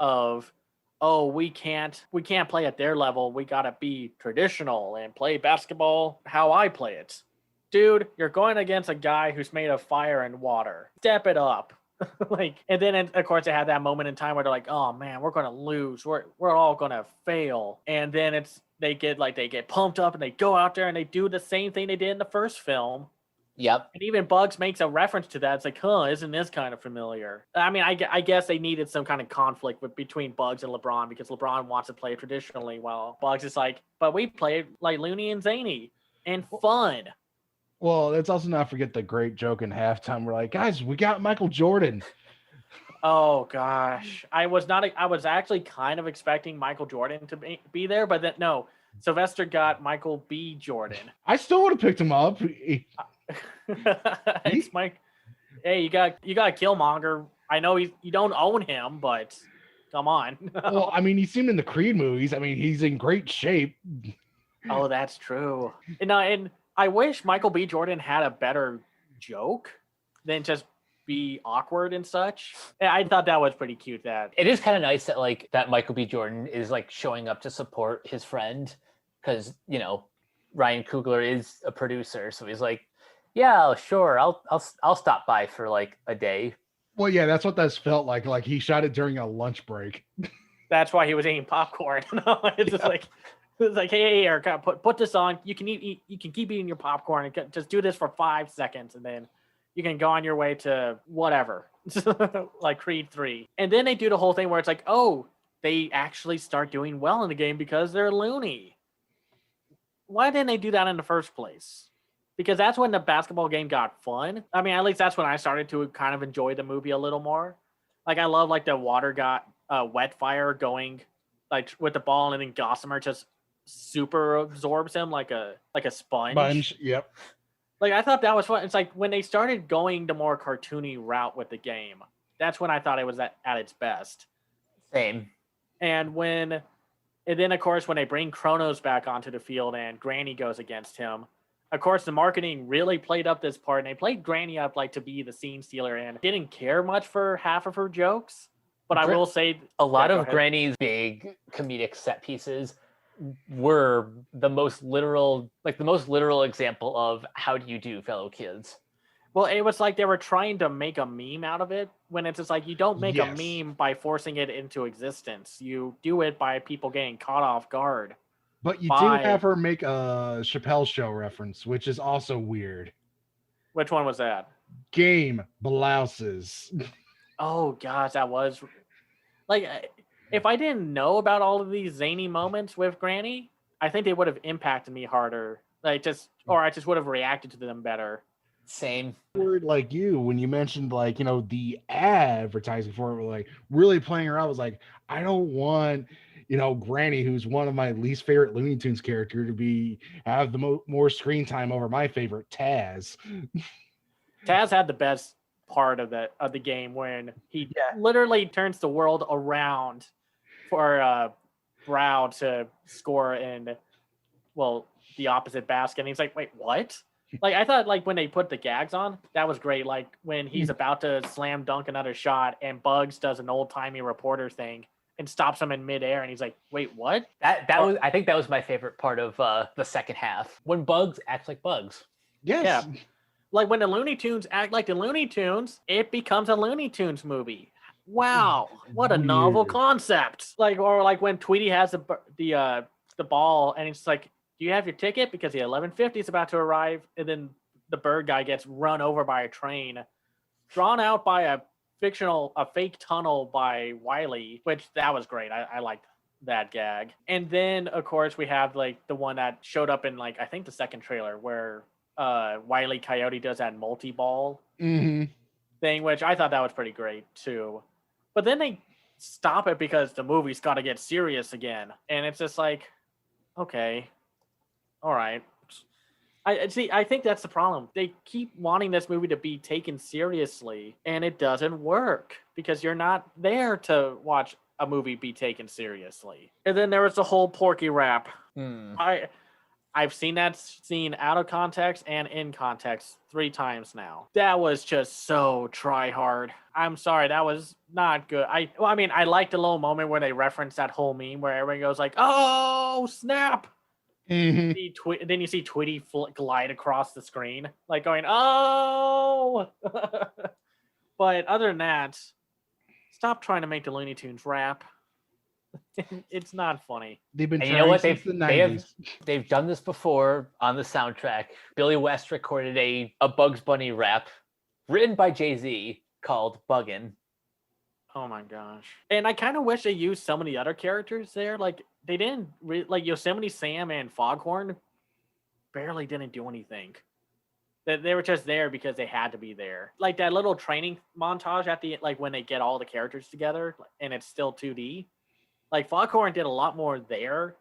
of, oh, we can't play at their level. We got to be traditional and play basketball how I play it. Dude, you're going against a guy who's made of fire and water. Step it up. And then of course they had that moment in time where they're like, oh man, we're going to lose. We're all going to fail. And then they get pumped up and they go out there and they do the same thing they did in the first film. Yep. And even Bugs makes a reference to that. It's like, isn't this kind of familiar? I mean, I guess they needed some kind of conflict between Bugs and LeBron because LeBron wants to play traditionally while Bugs is like, but we play like Looney and Zany and fun. Well, let's also not forget the great joke in halftime. We're like, guys, we got Michael Jordan. Oh gosh, I was actually kind of expecting Michael Jordan to be there, but then no, Sylvester got Michael B. Jordan. I still would have picked him up. It's Mike. Hey, you got Killmonger. I know you don't own him, but come on. Well, I mean, he's seen in the Creed movies. I mean, he's in great shape. Oh, that's true. And I wish Michael B. Jordan had a better joke than just be awkward and such. I thought that was pretty cute. That it is kind of nice that like that Michael B. Jordan is like showing up to support his friend because Ryan Coogler is a producer, so he's like, yeah, sure, I'll stop by for like a day. Well, yeah, that's what this felt like. Like he shot it during a lunch break. That's why he was eating popcorn. It's just like. It's like, hey, Eric, put this on. You can eat. You can keep eating your popcorn and just do this for 5 seconds, and then you can go on your way to whatever, like Creed 3. And then they do the whole thing where it's like, oh, they actually start doing well in the game because they're loony. Why didn't they do that in the first place? Because that's when the basketball game got fun. I mean, at least that's when I started to kind of enjoy the movie a little more. Like I love like the water got wet fire going like with the ball, and then Gossamer just super absorbs him like a sponge. Yep. Like I thought that was fun. It's like when they started going the more cartoony route with the game, that's when I thought it was at its best. Same. And then of course when they bring Kronos back onto the field and Granny goes against him, of course the marketing really played up this part, and they played Granny up like to be the scene stealer and didn't care much for half of her jokes. But I will say a lot of Granny's big comedic set pieces were the most literal example of how do you do, fellow kids. Well, it was like they were trying to make a meme out of it, when it's just like you don't make a meme by forcing it into existence. You do it by people getting caught off guard. But you do have her make a Chappelle Show reference, which is also weird. Which one was that? Game blouses. Oh gosh, that was like, if I didn't know about all of these zany moments with Granny, I think they would have impacted me harder. I just would have reacted to them better. Same. Word like you, when you mentioned like, the advertising for it, like really playing around, was like, I don't want, Granny, who's one of my least favorite Looney Tunes character, to have the more screen time over my favorite Taz. Taz had the best part of the game when he literally turns the world around for Brow to score in the opposite basket, and he's like, wait, what? Like I thought like when they put the gags on, that was great. Like when he's about to slam dunk another shot and Bugs does an old-timey reporter thing and stops him in midair, and he's like, wait, what? I think that was my favorite part of the second half, when Bugs acts like Bugs. Yes. Yeah. Like when the Looney Tunes act like the Looney Tunes, it becomes a Looney Tunes movie. Wow, what a novel Weird. concept! Like, or like when Tweety has the ball, and it's like, "Do you have your ticket?" Because the 1150 is about to arrive, and then the bird guy gets run over by a train, drawn out by a fake tunnel by Wiley, which that was great. I liked that gag. And then of course we have like the one that showed up in like I think the second trailer where Wiley Coyote does that multi-ball thing, which I thought that was pretty great too. But then they stop it because the movie's got to get serious again, and it's just like, okay, all right. I see. I think that's the problem. They keep wanting this movie to be taken seriously, and it doesn't work because you're not there to watch a movie be taken seriously. And then there was the whole Porky rap. I've seen that scene out of context and in context 3 times now. That was just so try hard. I'm sorry, that was not good. I mean, I liked the little moment where they reference that whole meme where everyone goes like, "Oh snap!" Then you see Tweety glide across the screen, like going, "Oh!" But other than that, stop trying to make the Looney Tunes rap. It's not funny. They've been And trying you know what? since the 90s. They've done this before on the soundtrack. Billy West recorded a Bugs Bunny rap written by Jay-Z called Buggin'. Oh my gosh. And I kind of wish they used some of the other characters there. Like they didn't like Yosemite Sam and Foghorn barely didn't do anything. They were just there because they had to be there. Like that little training montage at the like when they get all the characters together and it's still 2D. Like Foghorn did a lot more there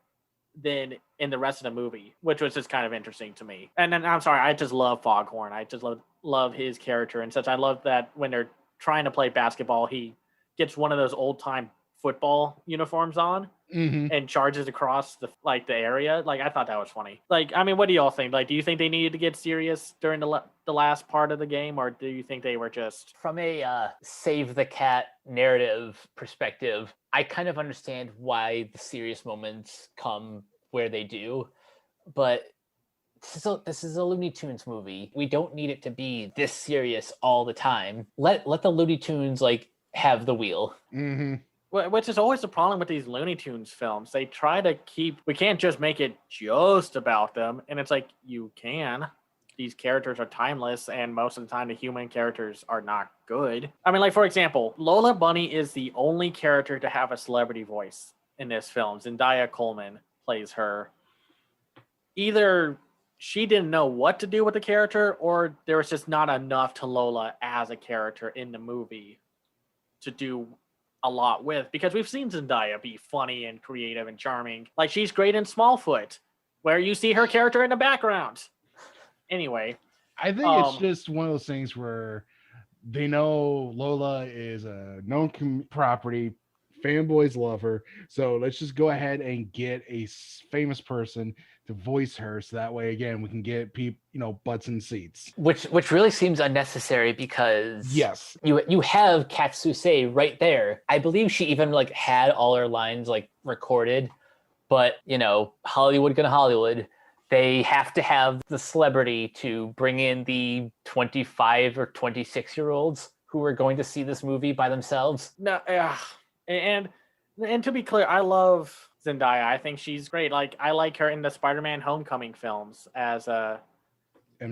than in the rest of the movie, which was just kind of interesting to me. And then I'm sorry, I just love Foghorn. I just love his character and such. I love that when they're trying to play basketball, he gets one of those old time football uniforms on and charges across the area. Like I thought that was funny. Like, I mean, what do y'all think? Like, do you think they needed to get serious during the last part of the game, or do you think they were just from a save the cat narrative perspective? I kind of understand why the serious moments come where they do, but this is a Looney Tunes movie. We don't need it to be this serious all the time. Let the Looney Tunes like have the wheel. Which is always the problem with these Looney Tunes films. They try to we can't just make it just about them. And it's like, you can. These characters are timeless, and most of the time the human characters are not good. I mean, like, for example, Lola Bunny is the only character to have a celebrity voice in this film. Zendaya Coleman plays her. Either she didn't know what to do with the character, or there was just not enough to Lola as a character in the movie to do a lot with, because we've seen Zendaya be funny and creative and charming. Like she's great in Smallfoot, where you see her character in the background. Anyway, I think it's just one of those things where they know Lola is a known property. Fanboys love her, so let's just go ahead and get a famous person to voice her, so that way again we can get people, butts in seats. Which really seems unnecessary because yes, you have Katsusei right there. I believe she even like had all her lines like recorded, but Hollywood gonna Hollywood. They have to have the celebrity to bring in the 25 or 26-year-olds who are going to see this movie by themselves. No, and to be clear, I love Zendaya. I think she's great. Like I like her in the Spider-Man Homecoming films as MJ?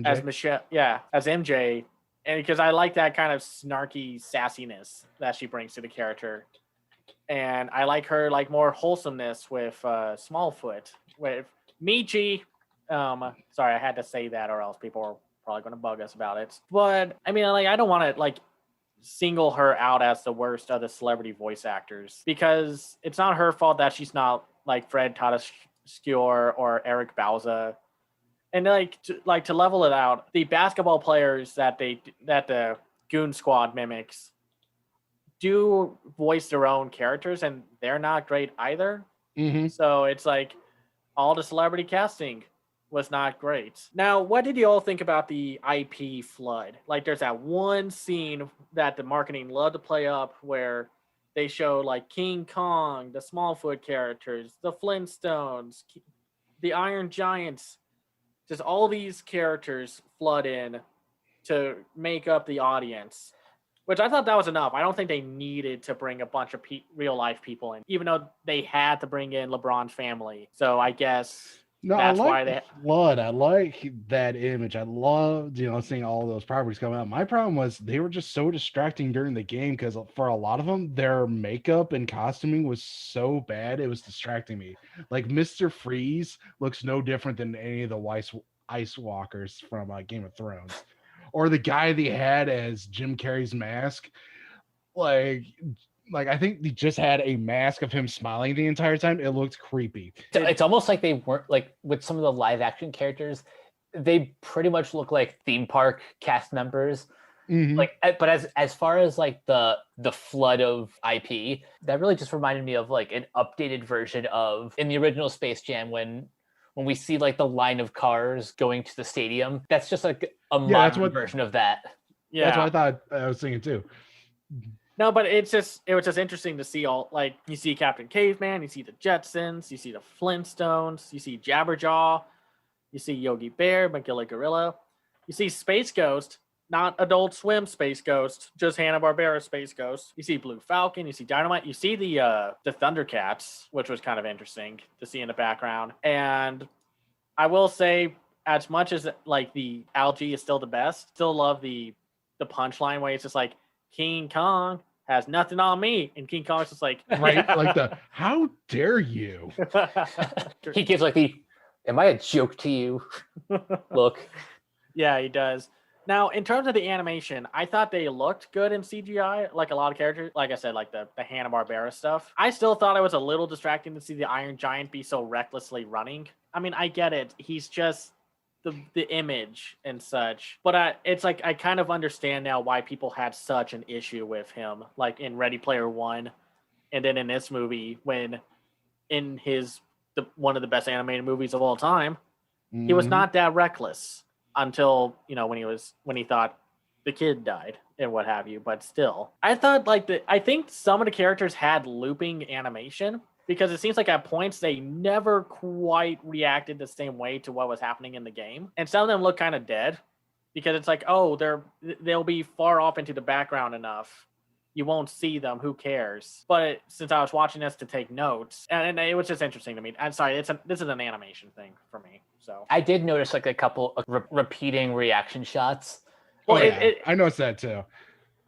As Michelle, as MJ, and because I like that kind of snarky sassiness that she brings to the character, and I like her like more wholesomeness with Smallfoot with Michi. Sorry, I had to say that, or else people are probably going to bug us about it. But I mean, like, I don't want to like single her out as the worst of the celebrity voice actors, because it's not her fault that she's not like Fred Tatasciore or Eric Bauza. And to level it out, the basketball players that the Goon Squad mimics do voice their own characters, and they're not great either. So it's like all the celebrity casting was not great. Now, what did you all think about the IP flood? Like, there's that one scene that the marketing loved to play up where they show like King Kong, the Smallfoot characters, the Flintstones, the Iron Giants, just all these characters flood in to make up the audience, which I thought that was enough. I don't think they needed to bring a bunch of real life people in, even though they had to bring in LeBron's family. So I guess No, that's I why like they. the flood. I like that image. I loved, seeing all those properties come out. My problem was they were just so distracting during the game because for a lot of them, their makeup and costuming was so bad it was distracting me. Like Mr. Freeze looks no different than any of the ice walkers from Game of Thrones, or the guy they had as Jim Carrey's mask. Like I think they just had a mask of him smiling the entire time. It looked creepy. It's almost like they weren't like with some of the live action characters. They pretty much look like theme park cast members. Mhm. Like, but as far as like the flood of IP, that really just reminded me of like an updated version of in the original Space Jam when we see like the line of cars going to the stadium. That's just like a modern version of that. Yeah, that's what I thought I was thinking too. No, but it was just interesting to see all, like, you see Captain Caveman, you see the Jetsons, you see the Flintstones, you see Jabberjaw, you see Yogi Bear, Magilla Gorilla, you see Space Ghost, not Adult Swim Space Ghost, just Hanna-Barbera Space Ghost. You see Blue Falcon, you see Dynamite, you see the Thundercats, which was kind of interesting to see in the background. And I will say, as much as like the algae is still the best, still love the punchline where it's just like, King Kong has nothing on me, and King Kong's just like, right, like the how dare you? He gives like the am I a joke to you look. Yeah, he does. Now, in terms of the animation, I thought they looked good in CGI, like a lot of characters. Like I said, like the Hanna-Barbera stuff. I still thought it was a little distracting to see the Iron Giant be so recklessly running. I mean, I get it. He's just the image and such, but it's like I kind of understand now why people had such an issue with him, like in Ready Player One, and then in this movie, when in one of the best animated movies of all time, he was not that reckless until when he thought the kid died and what have you. But still, I thought I think some of the characters had looping animation, because it seems like at points they never quite reacted the same way to what was happening in the game. And some of them look kind of dead, because it's like, oh, they'll be far off into the background enough. You won't see them. Who cares? But since I was watching this to take notes, and it was just interesting to me. I'm sorry, this is an animation thing for me. So I did notice like a couple of repeating reaction shots. Well, I noticed that too.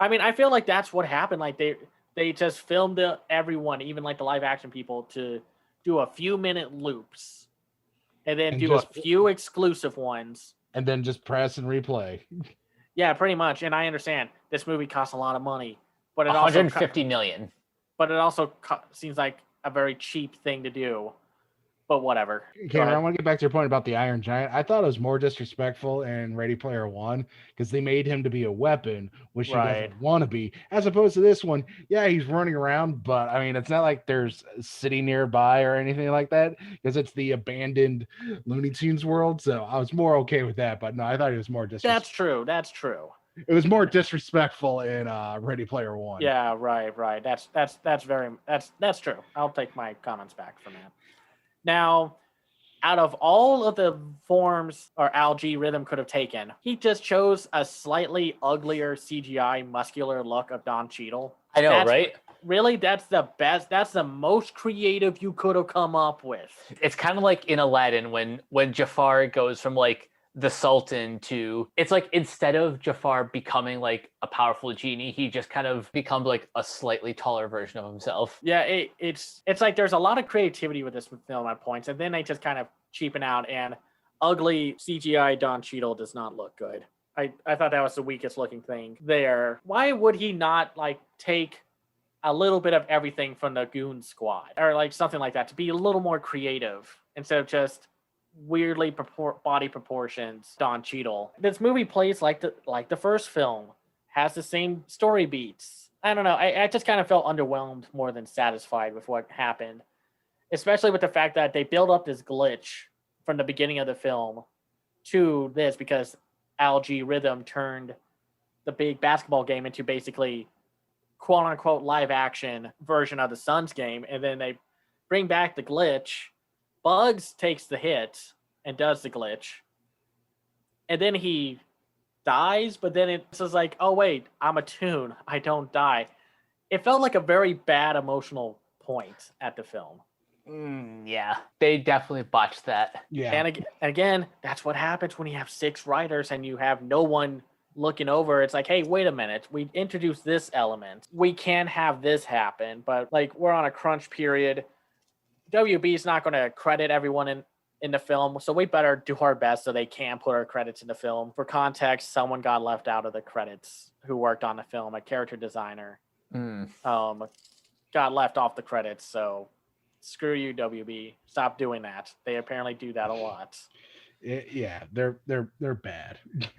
I mean, I feel like that's what happened. Like they just filmed everyone, even like the live action people, to do a few minute loops and then do a few exclusive ones. And then just press and replay. Yeah, pretty much. And I understand this movie costs a lot of money, but it 150 million. But it also seems like a very cheap thing to do. But whatever. Cameron, I want to get back to your point about the Iron Giant. I thought it was more disrespectful in Ready Player One because they made him to be a weapon, which he doesn't want to be, as opposed to this one. Yeah, he's running around, but I mean, it's not like there's a city nearby or anything like that, because it's the abandoned Looney Tunes world. So I was more okay with that. But no, I thought it was more disrespectful. That's true. It was more disrespectful in Ready Player One. Yeah, right. That's true. I'll take my comments back from that. Now, out of all of the forms or algae Rhythm could have taken, he just chose a slightly uglier CGI muscular look of Don Cheadle. I know, right? Really, that's the best. That's the most creative you could have come up with. It's kind of like in Aladdin when Jafar goes from like the Sultan to, it's like instead of Jafar becoming like a powerful genie, he just kind of becomes like a slightly taller version of himself. Yeah, it's like there's a lot of creativity with this film at points, and then they just kind of cheapen out, and ugly CGI Don Cheadle does not look good. I thought that was the weakest looking thing there. Why would he not like take a little bit of everything from the Goon Squad or like something like that to be a little more creative instead of just weirdly body proportions Don Cheadle? This movie plays like the first film, has the same story beats. I don't know. I just kind of felt underwhelmed more than satisfied with what happened, especially with the fact that they build up this glitch from the beginning of the film to this, because algae Rhythm turned the big basketball game into basically quote unquote live action version of the Suns game, and then they bring back the glitch. Bugs takes the hit and does the glitch, and then he dies, but then it's just like, oh wait, I'm a toon. I don't die. It felt like a very bad emotional point at the film. Yeah, they definitely botched that. Yeah. And again, that's what happens when you have 6 writers and you have no one looking over. It's like, hey, wait a minute. We introduced this element. We can have this happen, but like we're on a crunch period. WB is not going to credit everyone in the film, so we better do our best so they can put our credits in the film. For context, someone got left out of the credits who worked on the film, a character designer. Got left off the credits, so screw you, WB. Stop doing that. They apparently do that a lot. Yeah, they're bad.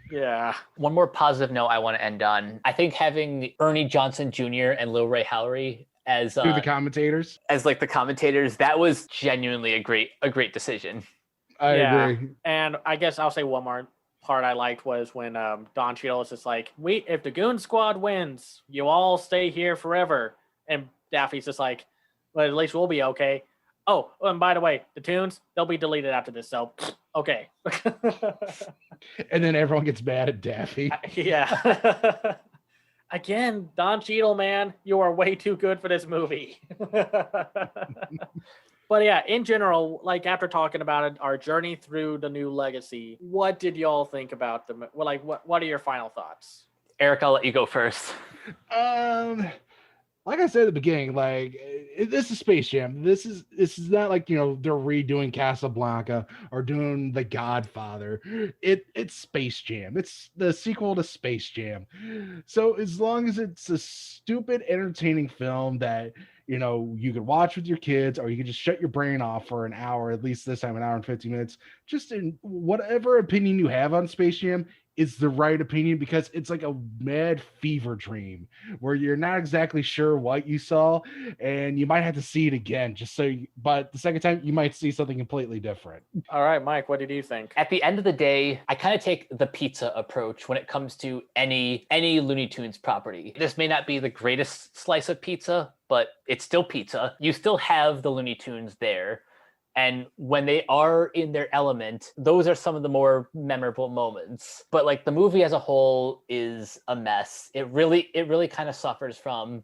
Yeah. One more positive note I want to end on. I think having Ernie Johnson Jr. and Lil Ray Howery as the commentators, as like the commentators, that was genuinely a great decision. I agree. And I guess I'll say one more part I liked was when Don Cheadle was just like, if the Goon Squad wins, you all stay here forever. And Daffy's just like, well, at least we'll be okay. Oh, and by the way, the tunes, they'll be deleted after this, so okay. And then everyone gets mad at Daffy. Yeah. Again, Don Cheadle, man, you are way too good for this movie. But yeah, in general, like after talking about it, our journey through the new legacy, what did y'all think about the? Well, like, what are your final thoughts? Eric, I'll let you go first. Like I said at the beginning, like this is Space Jam. This is not like, you know, they're redoing Casablanca or doing The Godfather. It's Space Jam. It's the sequel to Space Jam. So as long as it's a stupid, entertaining film that, you know, you could watch with your kids, or you could just shut your brain off for an hour, at least this time, an hour and 50 minutes, just in whatever opinion you have on Space Jam is the right opinion, because it's like a mad fever dream where you're not exactly sure what you saw, and you might have to see it again but the second time you might see something completely different. All right, Mike, what did you think? At the end of the day, I kind of take the pizza approach when it comes to any Looney Tunes property. This may not be the greatest slice of pizza, but it's still pizza. You still have the Looney Tunes there. And when they are in their element, those are some of the more memorable moments. But like the movie as a whole is a mess. It really kind of suffers from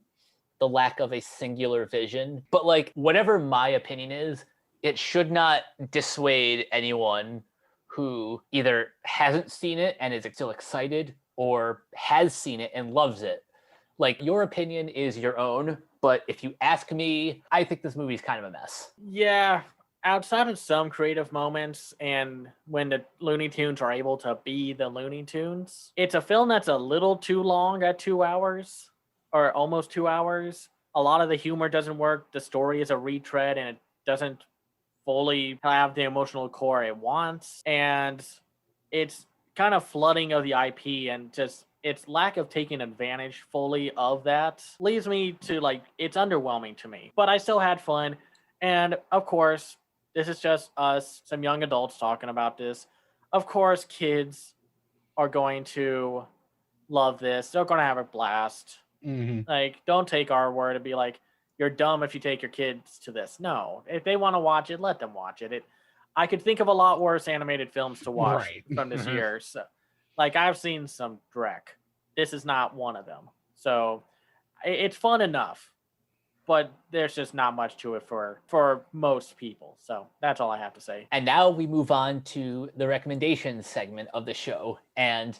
the lack of a singular vision. But like whatever my opinion is, it should not dissuade anyone who either hasn't seen it and is still excited, or has seen it and loves it. Like, your opinion is your own, but if you ask me, I think this movie is kind of a mess. Yeah. Outside of some creative moments and when the Looney Tunes are able to be the Looney Tunes, it's a film that's a little too long at 2 hours, or almost 2 hours. A lot of the humor doesn't work. The story is a retread and it doesn't fully have the emotional core it wants. And it's kind of flooding of the IP, and just its lack of taking advantage fully of that leaves me to like, it's underwhelming to me. But I still had fun. And of course, this is just us, some young adults talking about this. Of course, kids are going to love this. They're going to have a blast. Mm-hmm. Like, don't take our word and be like, you're dumb if you take your kids to this. No, if they want to watch it, let them watch it. I could think of a lot worse animated films to watch from this year. So, like, I've seen some dreck. This is not one of them. So it's fun enough, but there's just not much to it for most people. So that's all I have to say. And now we move on to the recommendations segment of the show. And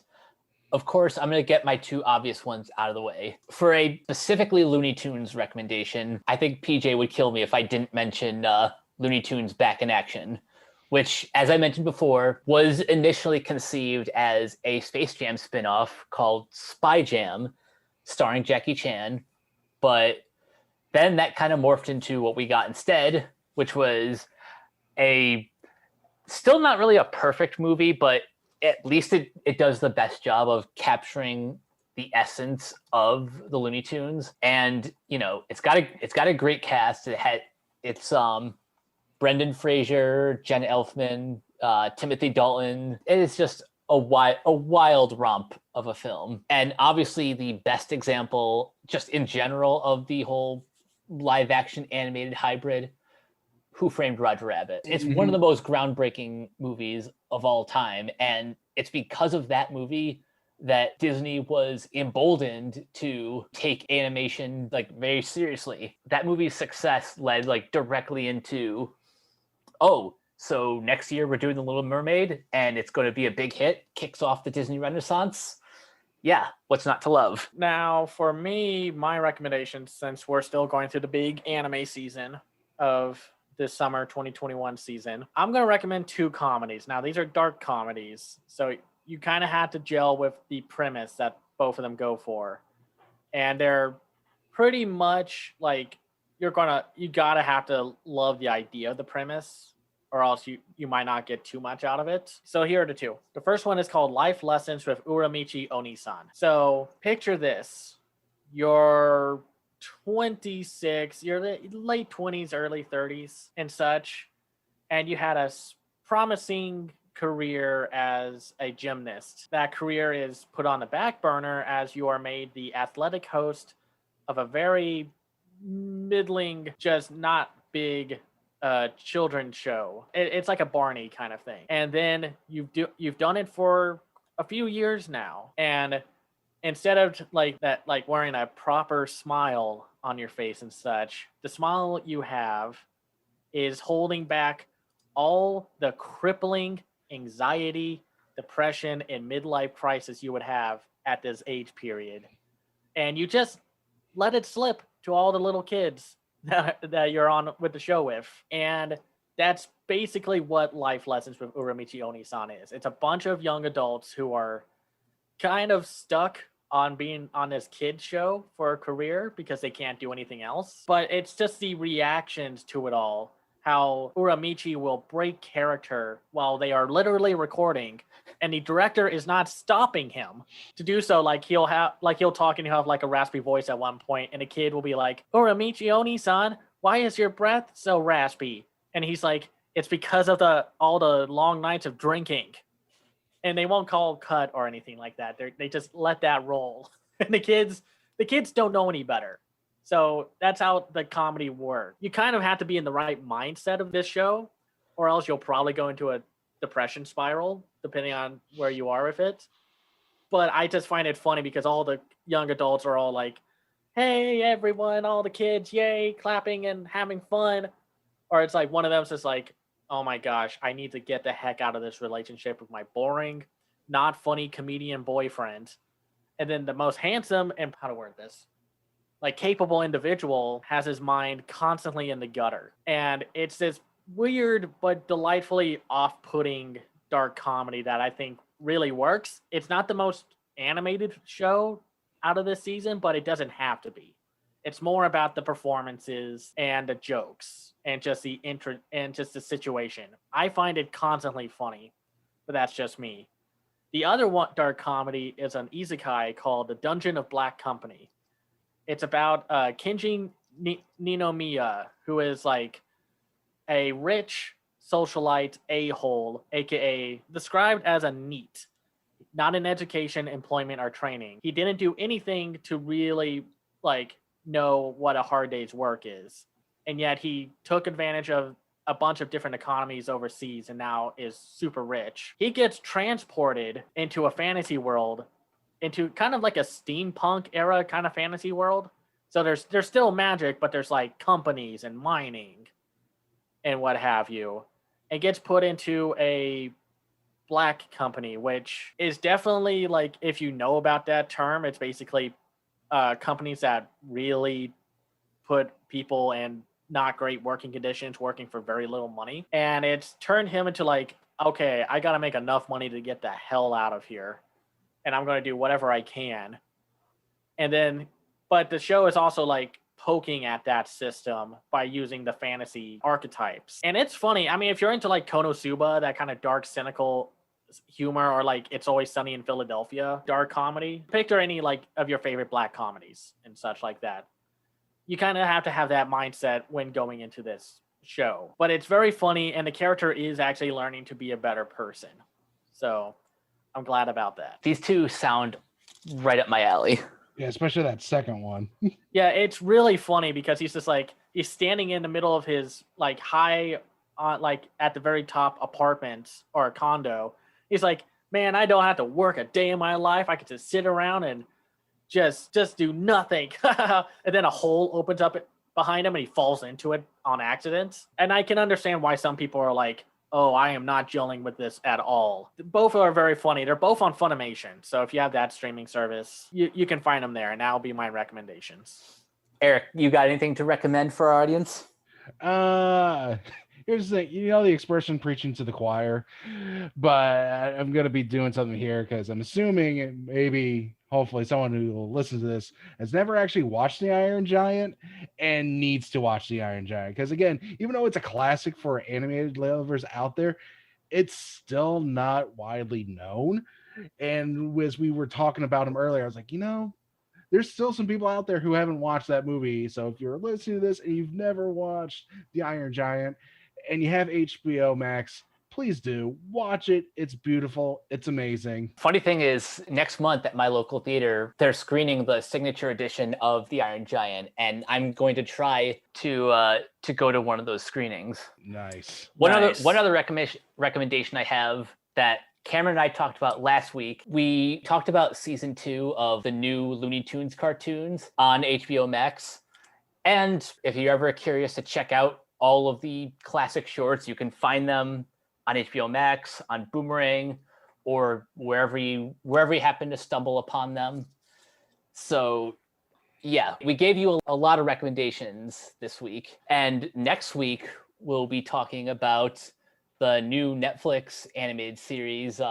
of course, I'm going to get my two obvious ones out of the way. For a specifically Looney Tunes recommendation, I think PJ would kill me if I didn't mention Looney Tunes Back in Action, which, as I mentioned before, was initially conceived as a Space Jam spinoff called Spy Jam, starring Jackie Chan. But then that kind of morphed into what we got instead, which was still not really a perfect movie, but at least it does the best job of capturing the essence of the Looney Tunes. And, you know, it's got a great cast. It's Brendan Fraser, Jenna Elfman, Timothy Dalton. It is just a wild romp of a film. And obviously the best example just in general of the whole live action animated hybrid, Who Framed Roger Rabbit. It's one of the most groundbreaking movies of all time. And it's because of that movie that Disney was emboldened to take animation like very seriously. That movie's success led like directly into, oh, so next year we're doing The Little Mermaid and it's going to be a big hit, kicks off the Disney Renaissance. Yeah, what's not to love? Now, for me, my recommendation, since we're still going through the big anime season of this summer 2021 season, I'm going to recommend 2 comedies. Now, these are dark comedies, so you kind of have to gel with the premise that both of them go for. And they're pretty much like you gotta have to love the idea of the premise, or else you might not get too much out of it. So here are the 2. The first one is called Life Lessons with Uramichi Onisan. So picture this. You're 26, you're late 20s, early 30s and such, and you had a promising career as a gymnast. That career is put on the back burner as you are made the athletic host of a very middling, just not big children's show. It's like a Barney kind of thing. And then you've done it for a few years now, and instead of like wearing a proper smile on your face and such, the smile you have is holding back all the crippling anxiety, depression, and midlife crisis you would have at this age period. And you just let it slip to all the little kids that you're on with the show with. And that's basically what Life Lessons with Uramichi Onisan is. It's a bunch of young adults who are kind of stuck on being on this kid show for a career because they can't do anything else. But it's just the reactions to it all, how Uramichi will break character while they are literally recording, and the director is not stopping him to do so. He'll talk and he'll have like a raspy voice at one point, and a kid will be like, "Uramichi Oni-san, why is your breath so raspy?" And he's like, "It's because of all the long nights of drinking." And they won't call cut or anything like that. They just let that roll. And the kids don't know any better. So that's how the comedy works. You kind of have to be in the right mindset of this show, or else you'll probably go into a depression spiral, depending on where you are with it. But I just find it funny because all the young adults are all like, "Hey, everyone, all the kids, yay, clapping and having fun." Or it's like one of them's just like, "Oh my gosh, I need to get the heck out of this relationship with my boring, not funny comedian boyfriend." And then the most handsome and, how to word this, like capable individual has his mind constantly in the gutter. And it's this weird but delightfully off-putting dark comedy that I think really works. It's not the most animated show out of this season, but it doesn't have to be. It's more about the performances and the jokes and just the situation. I find it constantly funny, but that's just me. The other one dark comedy is an isekai called The Dungeon of Black Company. It's about Kenji Ninomiya, who is like a rich socialite a-hole, aka described as a NEET, not in education, employment, or training. He didn't do anything to really know what a hard day's work is. And yet he took advantage of a bunch of different economies overseas and now is super rich. He gets transported into a fantasy world, into kind of like a steampunk era kind of fantasy world. So there's still magic, but there's like companies and mining and what have you. And gets put into a black company, which is definitely, like, if you know about that term, it's basically companies that really put people in not great working conditions, working for very little money. And it's turned him into like, okay, I got to make enough money to get the hell out of here. And I'm going to do whatever I can. And then, but the show is also like poking at that system by using the fantasy archetypes. And it's funny. I mean, if you're into like Konosuba, that kind of dark, cynical humor, or like It's Always Sunny in Philadelphia dark comedy, picture any like of your favorite black comedies and such like that. You kind of have to have that mindset when going into this show. But it's very funny, and the character is actually learning to be a better person. So I'm glad about that. These two sound right up my alley. Yeah, especially that second one. Yeah, it's really funny because he's just like, he's standing in the middle of his like high, like at the very top apartment or condo. He's like, man, I don't have to work a day in my life. I could just sit around and just do nothing. And then a hole opens up behind him and he falls into it on accident. And I can understand why some people are like, oh, I am not gelling with this at all. Both are very funny. They're both on Funimation. So if you have that streaming service, you can find them there. And that'll be my recommendations. Eric, you got anything to recommend for our audience? Here's the thing, the expression preaching to the choir, but I'm going to be doing something here because I'm assuming maybe, hopefully, someone who will listen to this has never actually watched The Iron Giant and needs to watch The Iron Giant. Because again, even though it's a classic for animated lovers out there, it's still not widely known. And as we were talking about him earlier, I was like, there's still some people out there who haven't watched that movie. So if you're listening to this and you've never watched The Iron Giant and you have HBO Max, please do watch it. It's beautiful. It's amazing. Funny thing is, next month at my local theater, they're screening the signature edition of The Iron Giant, and I'm going to try to go to one of those screenings. Nice. One other recommendation I have that Cameron and I talked about last week. We talked about season 2 of the new Looney Tunes cartoons on HBO Max. And if you're ever curious to check out all of the classic shorts, you can find them on HBO Max, on Boomerang, or wherever you happen to stumble upon them. So yeah, we gave you a lot of recommendations this week. And next week, we'll be talking about the new Netflix animated series,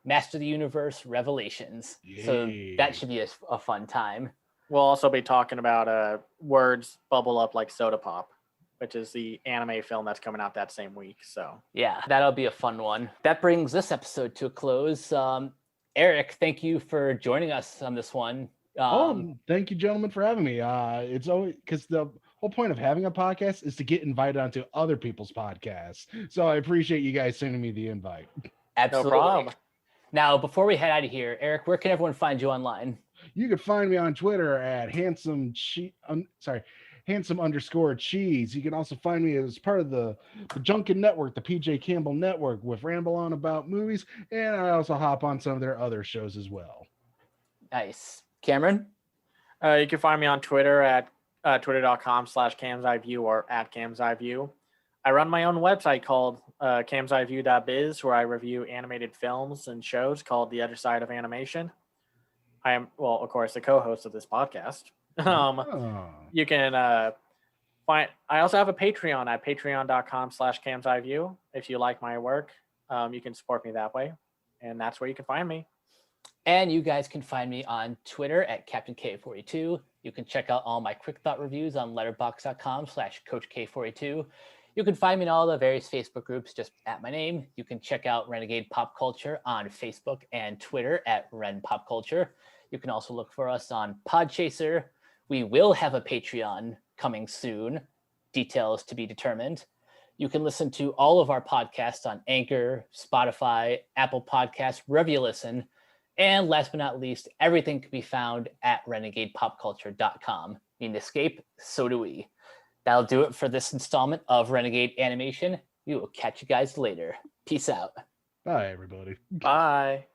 Master of the Universe Revelations. Yay. So that should be a fun time. We'll also be talking about Words Bubble Up Like Soda Pop, which is the anime film that's coming out that same week. So yeah, that'll be a fun one. That brings this episode to a close. Eric, thank you for joining us on this one. Thank you, gentlemen, for having me. It's always because the whole point of having a podcast is to get invited onto other people's podcasts. So I appreciate you guys sending me the invite. Absolutely. No problem. Now, before we head out of here, Eric, where can everyone find you online? You can find me on Twitter at handsome_cheese. You can also find me as part of the Junkin Network, the PJ Campbell Network, with Ramble On About Movies, and I also hop on some of their other shows as well. Nice. Cameron? You can find me on Twitter at twitter.com/camseyeview or at camseyeview. I run my own website called camseyeview.biz, where I review animated films and shows called The Other Side of Animation. I am, well, of course, the co-host of this podcast. You can find. I also have a Patreon at patreon.com/camseyeview. If you like my work, you can support me that way, and that's where you can find me. And you guys can find me on Twitter at CaptainK42. You can check out all my quick thought reviews on letterboxd.com/CoachK42. You can find me in all the various Facebook groups just at my name. You can check out Renegade Pop Culture on Facebook and Twitter at Ren Pop Culture. You can also look for us on Podchaser. We will have a Patreon coming soon. Details to be determined. You can listen to all of our podcasts on Anchor, Spotify, Apple Podcasts, wherever you listen. And last but not least, everything can be found at renegadepopculture.com. Need an escape? So do we. That'll do it for this installment of Renegade Animation. We will catch you guys later. Peace out. Bye, everybody. Bye.